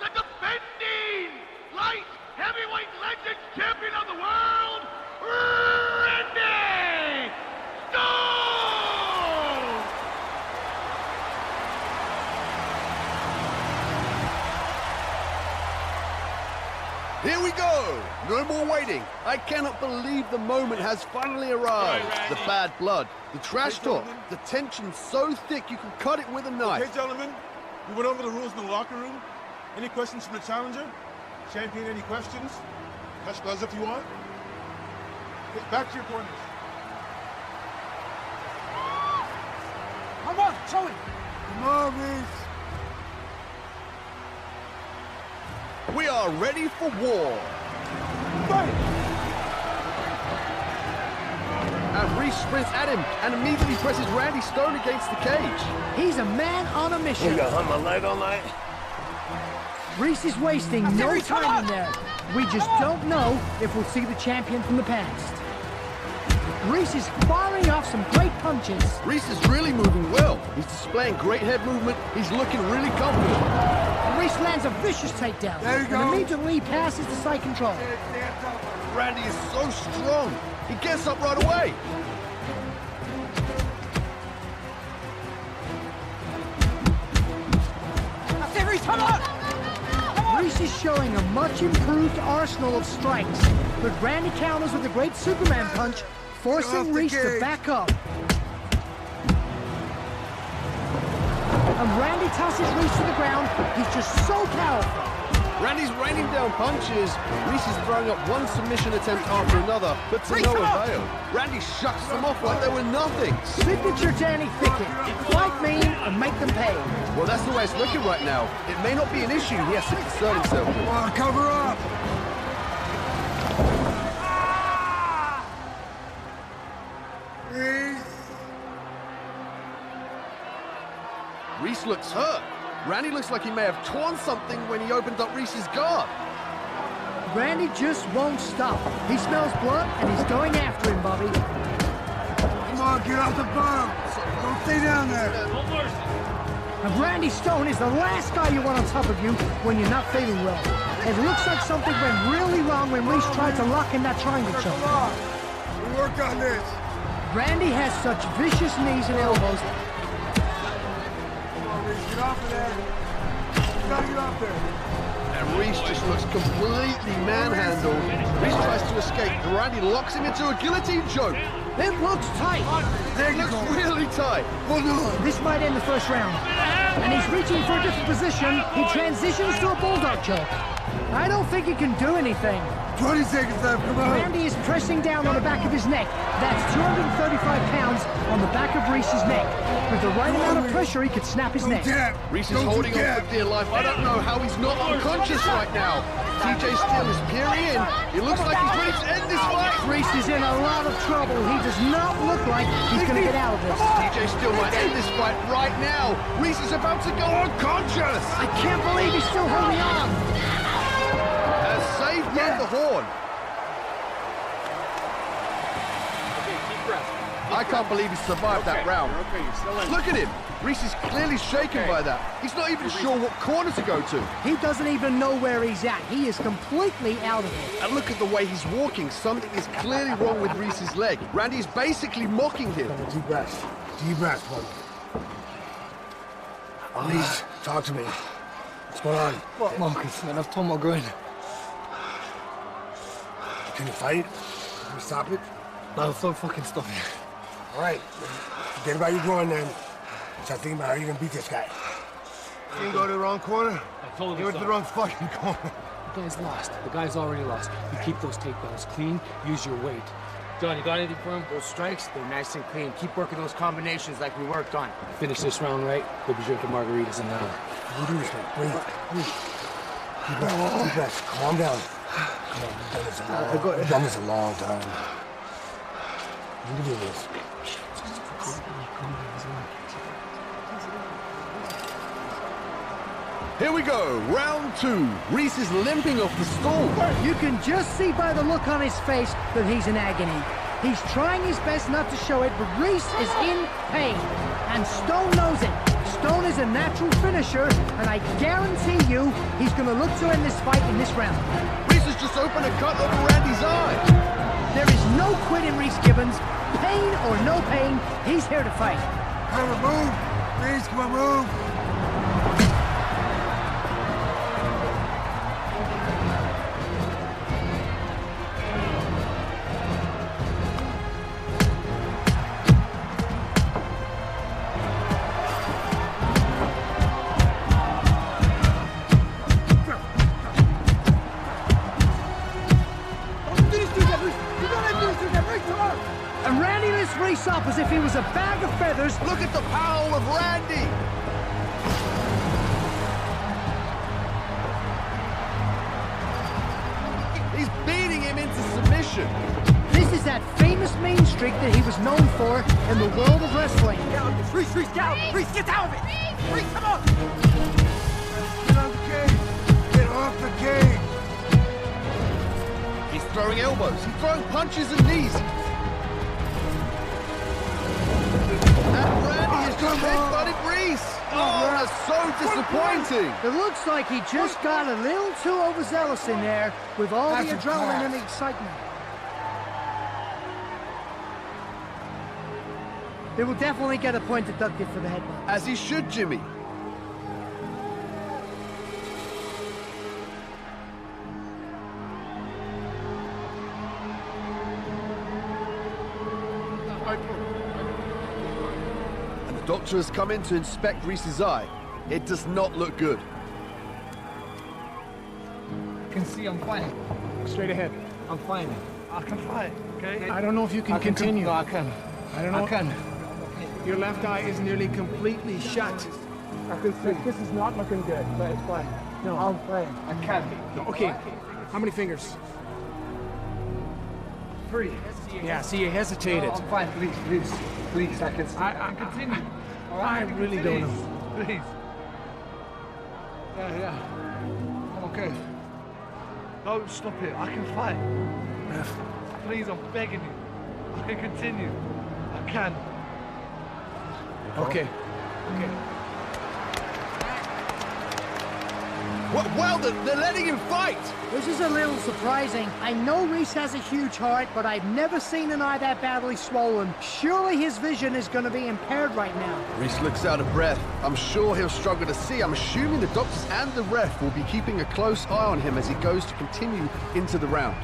S11: the defending light heavyweight Legends Champion of the world, Randy Stone!
S9: Here we go! No more waiting. I cannot believe the moment has finally arrived. The bad blood, the trash talk, the tension so thick you can cut it with a knife.
S5: Okay, gentlemen, we went over the rules in the locker room. Any questions from the challenger? Champion, any questions? Touch gloves if you want. Get back to your corners.
S11: Come on, show it!
S5: Come on, Reese.
S9: We are ready for war.
S5: Fight!
S9: And Reese sprints at him and immediately presses Randy Stone against the cage.
S10: He's a man on a mission.
S5: You gonna hunt my leg all night?
S10: Reese is wasting no time in there. We just don't know if we'll see the champion from the past. Reese is firing off some great punches.
S9: Reese is really moving well. He's displaying great head movement. He's looking really confident.
S10: Reese lands a vicious takedown.
S5: There you go.
S10: And immediately passes the side control.
S9: Randy is so strong. He gets up right away.
S11: That's it, Reese, come on!
S10: Reese is showing a much improved arsenal of strikes, but Randy counters with a great Superman punch, forcing Reese to back up. And Randy tosses Reese to the ground. He's just so powerful.
S9: Randy's raining down punches. Reese is throwing up one submission attempt after another, but to no avail. Randy shucks them off like they were nothing.
S10: Signature Danny Thicket. Fight mean and make them pay.
S9: Well, that's the way it's looking right now. It may not be an issue he has to concern himself with.
S5: Come on, cover up!
S9: Reese looks hurt. Randy looks like he may have torn something when he opened up Reese's guard.
S10: Randy just won't stop. He smells blood and he's going after him, Bobby.
S5: Come on, get off the bottom! Don't stay down there!
S10: And Randy Stone is the last guy you want on top of you when you're not feeling well. It looks like something went really wrong when Reese tried to lock in that triangle choke.
S5: We work on this!
S10: Randy has such vicious knees and elbows.
S5: Get off of there! You gotta get off there!
S9: And Reese just looks completely manhandled. Reese tries to escape. Randy locks him into a guillotine choke.
S10: It looks tight.
S9: It looks really tight.
S10: This might end the first round. and he's reaching for a different position. He transitions to a bulldog choke. I don't think he can do anything.
S15: 20 seconds left, come on.
S10: Randy is pressing down on the back of his neck. That's 235 pounds on the back of Reese's neck. With the right amount of pressure, he could snap his neck.
S9: Reese is holding on for dear life. I don't know how he's not unconscious right now. TJ Steele is peering in. It looks like he's ready to end this fight.
S10: Reese is in a lot of trouble. He does not look like he's going to get out of this.
S9: TJ Steele might end this fight right now. Reese is about to go unconscious.
S10: I can't believe he's still holding on.
S9: Has saved by the horn. I can't believe he survived that round. Look at him. Reese is clearly shaken by that. He's not even sure what corner to go to.
S10: He doesn't even know where he's at. He is completely out of it.
S9: And look at the way he's walking. Something is clearly wrong with Reese's leg. Randy's basically mocking him.
S8: Deep breaths. Deep breaths, buddy. Please, talk to me. What's going on?
S4: What, Marcus? Man, I've torn my groin.
S8: Can you fight? Can you stop it?
S4: No, don't fucking stop it.
S8: All right. Forget about your groin then. Start thinking about how you're gonna beat this guy.
S5: You didn't go to the wrong corner.
S6: I told
S5: You
S6: you
S5: went to the wrong fucking corner.
S6: The guy's lost. The guy's already lost. You keep those takedowns clean, use your weight. John, you got anything for him?
S7: Those strikes, they're nice and clean. Keep working those combinations like we worked on.
S6: Finish this round right, we'll be drinking margaritas in an hour.
S8: You do this, man. Breathe. Deep breath. Deep breath. Calm down. Come on, you've done this a long time. You can do this.
S9: Here we go, round two. Reese is limping off the stool.
S10: You can just see by the look on his face that he's in agony. He's trying his best not to show it, but Reese is in pain. And Stone knows it. Stone is a natural finisher, and I guarantee you he's going to look to end this fight in this round.
S9: Reese has just opened a cut over Randy's eye.
S10: There is no quit in Reese Gibbons. Pain or no pain, he's here to fight.
S15: Come on, move. Reese, come on, move.
S10: And Randy lifts Reese up as if he was a bag of feathers.
S9: Look at the power of Randy. He's beating him into submission.
S10: This is that famous mean streak that he was known for in the world of wrestling.
S15: Reese, Reese, get out! Reese, get out of it! Reese, come on! Get off the cage! Get off the cage!
S9: He's throwing elbows. He's throwing punches and knees. And Randy has just headbutted Reese. Oh, that's so disappointing.
S10: It looks like he just got a little too overzealous in there with all the adrenaline and the excitement. They will definitely get a point deducted for the headbutt.
S9: As he should, Jimmy. And the doctor has come in to inspect Reese's eye. It does not look good.
S4: I can see I'm fine.
S7: Straight ahead.
S4: I'm fine. I can fight, okay?
S7: I don't know if you can
S4: I
S7: continue.
S4: No, I can.
S7: I don't know.
S4: I can.
S7: Your left eye is nearly completely shut.
S4: I can see. This is not looking good, but it's fine. No, I'm fine. I can.
S7: Okay. How many fingers?
S4: 3.
S7: Yeah, see, you hesitated.
S4: No, I'm fine. Please. I can continue. All right,
S7: I really don't know.
S4: Please. Yeah. I'm okay. Don't stop it. I can fight. Please, I'm begging you. I can continue. I can.
S7: Okay.
S9: Well, they're letting him fight.
S10: This is a little surprising. I know Reese has a huge heart, but I've never seen an eye that badly swollen. Surely his vision is going to be impaired right now.
S9: Reese looks out of breath. I'm sure he'll struggle to see. I'm assuming the doctors and the ref will be keeping a close eye on him as he goes to continue into the round.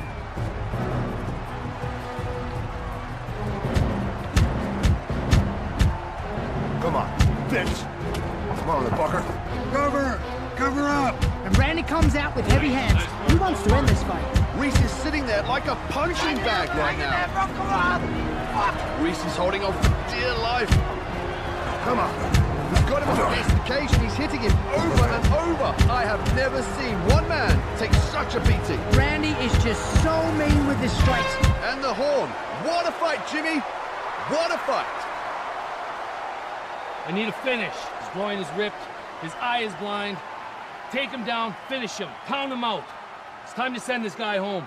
S20: Come on, bitch. Come on,
S9: motherfucker.
S11: Cover up!
S10: And Randy comes out with heavy hands. He wants to end this fight.
S9: Reese is sitting there like a punching bag right now. Reese is holding on for dear life. Come on. He's got him against the cage and he's hitting him over and over. I have never seen one man take such a beating.
S10: Randy is just so mean with his strikes.
S9: And the horn. What a fight, Jimmy. What a fight.
S6: I need a finish. His groin is ripped. His eye is blind. Take him down, finish him, pound him out. It's time to send this guy home.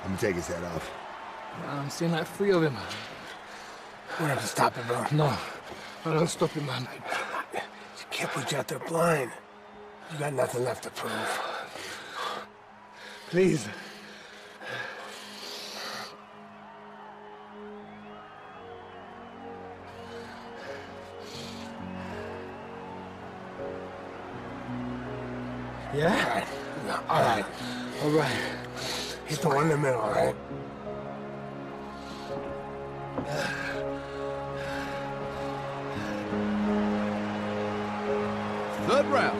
S20: I'm gonna take his head off.
S4: I'm seeing like 3 of him.
S26: We have to stop him, bro.
S4: No, I don't stop him, man.
S26: You can't put you out there blind. You got nothing left to prove.
S4: Please.
S26: Yeah? All right.
S4: All right.
S26: He's the one in the middle, all right?
S9: Third round.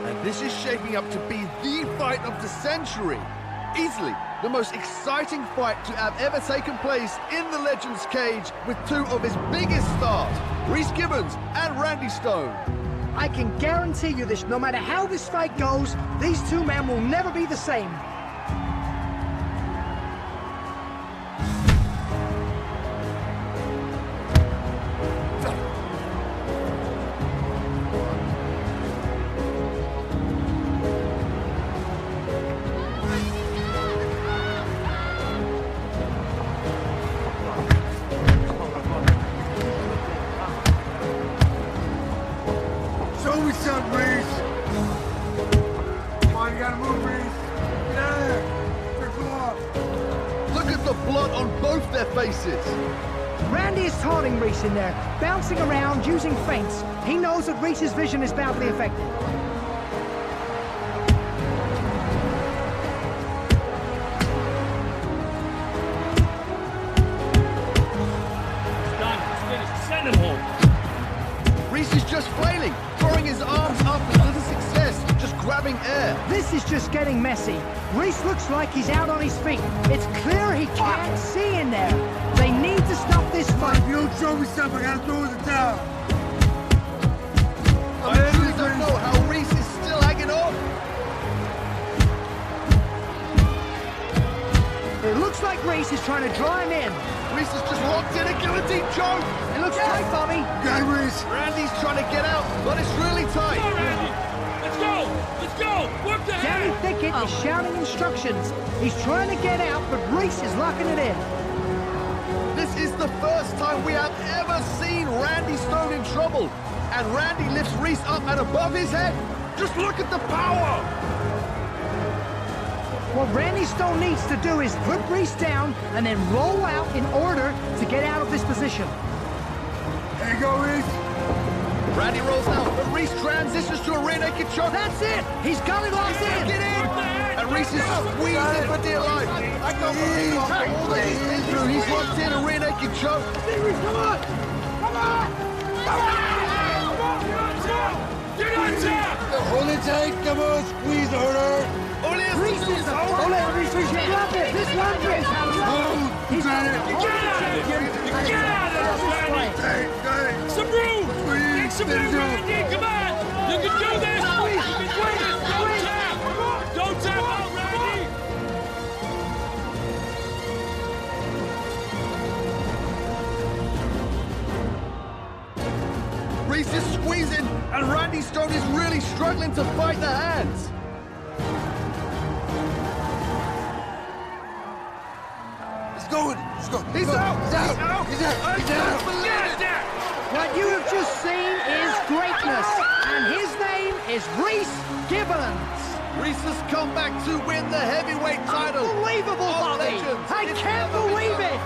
S9: And this is shaping up to be the fight of the century. Easily the most exciting fight to have ever taken place in the Legends cage with 2 of his biggest stars, Reese Gibbons and Randy Stone.
S10: I can guarantee you this, no matter how this fight goes, these 2 men will never be the same.
S11: Show me something, Reese. Come on, you gotta move, Reese. Get out of there. Trickle off.
S9: Look at the blood on both their faces.
S10: Randy is taunting Reese in there, bouncing around, using feints. He knows that Reese's vision is badly affected.
S6: It's done. It's finished. Send him home.
S9: Reese is just flailing, throwing his arms up with little success, just grabbing air.
S10: This is just getting messy. Reese looks like he's out on his feet. It's clear he can't see in there. They need to stop this fight.
S11: If you don't show me something, I gotta throw in the towel.
S9: I really don't know how Reese is still hanging on.
S10: It looks like Reese is trying to draw him in.
S9: Reese is just locked in a guillotine choke.
S10: It looks tight, Bobby.
S11: Got it, Reese.
S9: Randy's trying to get out, but it's really tight.
S6: Come on, Randy. Let's go. Let's go. Work the
S10: Danny
S6: hand.
S10: Thicket is shouting instructions. He's trying to get out, but Reese is locking it in.
S9: This is the first time we have ever seen Randy Stone in trouble. And Randy lifts Reese up and above his head. Just look at the power.
S10: What Randy Stone needs to do is put Reese down and then roll out in order to get out of this position.
S11: There you go, Reese.
S9: Randy rolls out, but Reese transitions to a rear naked choke.
S10: That's it! He's got it locked in!
S9: Get in! And Reese is squeezing for dear life. I can't believe after all that he's been through, he's locked in a rear naked choke.
S11: Reese, come on! Come on! Come on!
S6: Get on top!
S11: Hold it tight, come on, squeeze harder.
S10: Reese is drop it! This one is
S11: He's got it.
S6: Get out of there! Get out of there, Randy!
S11: Hey, got it.
S6: Some room! Make some room, Randy! Come on! You can do this! You can do this! Don't tap! Don't tap out, Randy!
S9: Reese is squeezing, and Randy Stone is really struggling to fight the hands.
S11: He's going. He's going.
S9: He's out! He's out!
S11: He's out. He's out.
S9: Believe it!
S10: What you have just seen is greatness, and his name is Reese Gibbons.
S9: Reese has come back to win the heavyweight title.
S10: Unbelievable, Bobby! I can't believe it!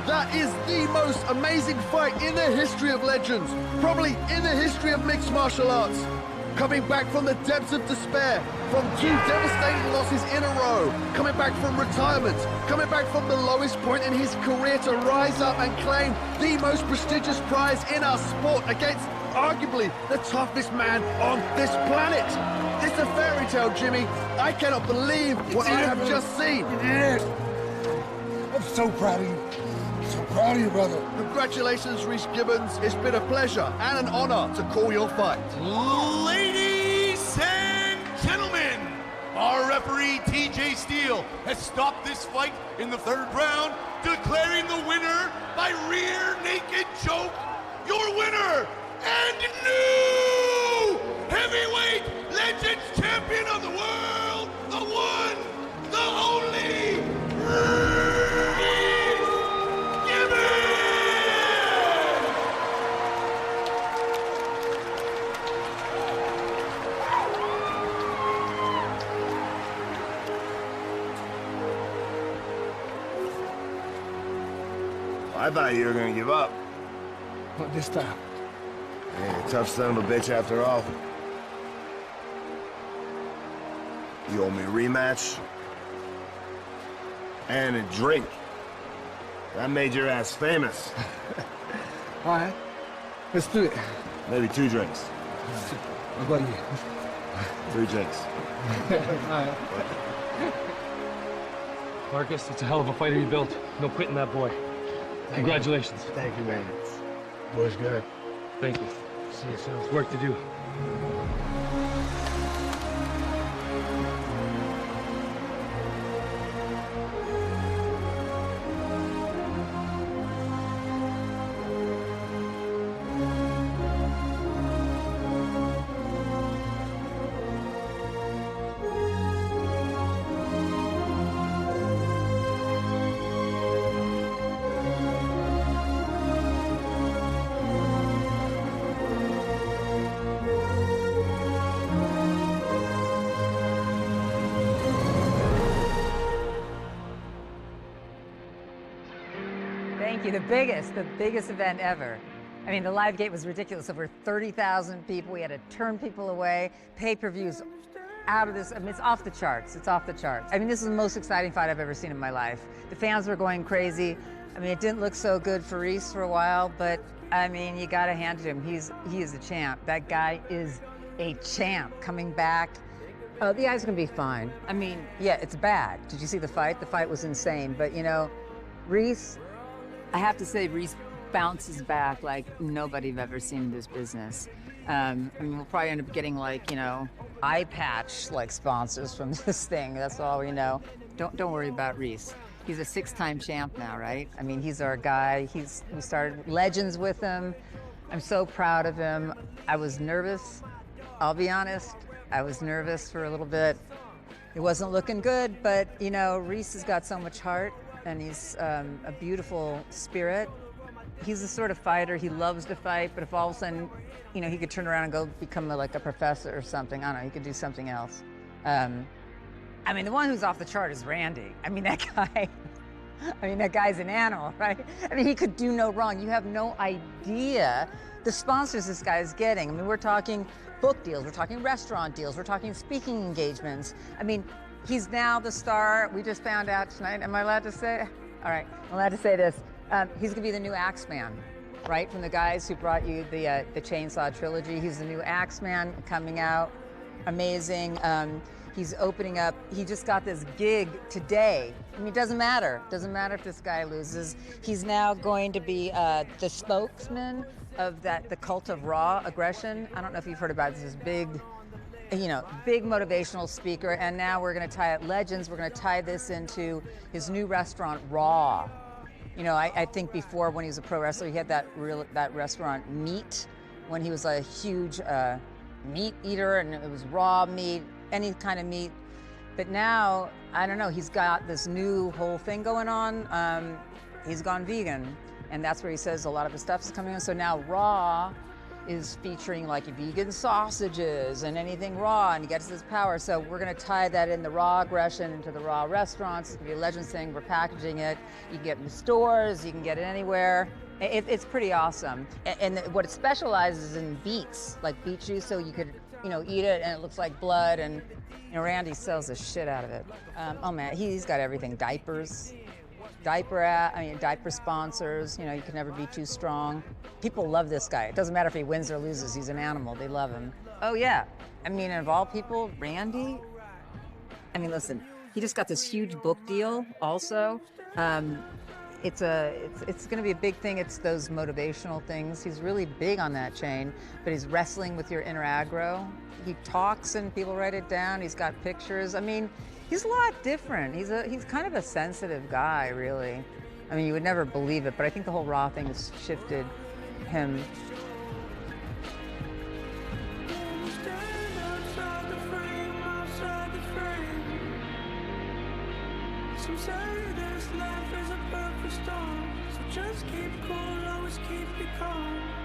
S9: That is the most amazing fight in the history of Legends. Probably in the history of mixed martial arts. coming back from the depths of despair, from 2 devastating losses in a row, coming back from retirement, coming back from the lowest point in his career to rise up and claim the most prestigious prize in our sport against arguably the toughest man on this planet. It's a fairy tale, Jimmy. I cannot believe what I have just seen.
S11: I'm so proud of you. So proud of you, brother.
S9: Congratulations, Reese Gibbons. It's been a pleasure and an honor to call your fight.
S11: Ladies and gentlemen, our referee, TJ Steele, has stopped this fight in the 3rd round, declaring the winner by rear naked choke. Your winner and new heavyweight legends champion of the world, the one, the only, Reese Gibbons!
S20: I thought you were gonna give up.
S26: Not this time.
S20: Yeah, tough son of a bitch after all. You owe me a rematch and a drink. That made your ass famous.
S26: All right, let's do it.
S20: Maybe 2 drinks.
S26: What about you?
S20: 3 drinks.
S26: All right.
S6: Marcus, it's a hell of a fighter you built. No quitting that boy. Congratulations.
S8: Thank you, man. Boy's good.
S6: Thank you.
S8: See you soon.
S6: There's work to do.
S14: Thank you. The biggest event ever. I mean, the live gate was ridiculous. Over 30,000 people. We had to turn people away. Pay-per-views out of this. I mean, it's off the charts. It's off the charts. I mean, this is the most exciting fight I've ever seen in my life. The fans were going crazy. I mean, it didn't look so good for Reese for a while, but I mean, you got to hand it to him. He is a champ. That guy is a champ coming back. Oh, the guy's gonna be fine. I mean, yeah, it's bad. Did you see the fight? The fight was insane. But you know, Reese, I have to say, Reese bounces back like nobody I've ever seen in this business. I mean, we'll probably end up getting like, you know, eye patch like sponsors from this thing. That's all we know. Don't worry about Reese. He's a 6-time champ now, right? I mean, he's our guy. We started Legends with him. I'm so proud of him. I was nervous. I'll be honest. I was nervous for a little bit. It wasn't looking good, but you know, Reese has got so much heart, and he's a beautiful spirit. He's the sort of fighter, he loves to fight, but if all of a sudden, you know, he could turn around and go become like a professor or something, I don't know, he could do something else. I mean, the one who's off the chart is Randy. I mean, that guy's an animal, right? I mean, he could do no wrong. You have no idea the sponsors this guy is getting. I mean, we're talking book deals, we're talking restaurant deals, we're talking speaking engagements. I mean, he's now the star. We just found out tonight. Am I allowed to say? All right, I'm allowed to say this. He's gonna be the new Axeman, right? From the guys who brought you the Chainsaw trilogy. He's the new Axeman coming out. Amazing. He's opening up. He just got this gig today. I mean, it doesn't matter. It doesn't matter if this guy loses. He's now going to be the spokesman of the cult of raw aggression. I don't know if you've heard about this big, you know, big motivational speaker. And now we're going to tie it Legends. We're going to tie this into his new restaurant, Raw. You know, I think before when he was a pro wrestler, he had that restaurant Meat, when he was a huge meat eater, and it was raw meat, any kind of meat. But now, I don't know, he's got this new whole thing going on. He's gone vegan, and that's where he says a lot of his stuff is coming in. So now Raw is featuring like vegan sausages and anything raw, and he gets his power. So we're gonna tie that in, the raw aggression, into the Raw restaurants. It's gonna be a Legends thing. We're packaging it. You can get it in the stores, you can get it anywhere. It's pretty awesome. And what it specializes in beets, like beet juice, so you could eat it and it looks like blood, and Randy sells the shit out of it. Oh man, he's got everything. Diapers, diaper sponsors. You can never be too strong. People love this guy. It doesn't matter if he wins or loses. He's an animal. They love him. Oh yeah, of all people, Randy. Listen, he just got this huge book deal. Also, it's going to be a big thing. It's those motivational things. He's really big on that chain, but he's wrestling with your inner aggro. He talks and people write it down. He's got pictures. He's a lot different. He's kind of a sensitive guy, really. You would never believe it, but I think the whole Raw thing has shifted him.
S19: Some say this life is a perfect storm, so just keep cool, always keep it calm.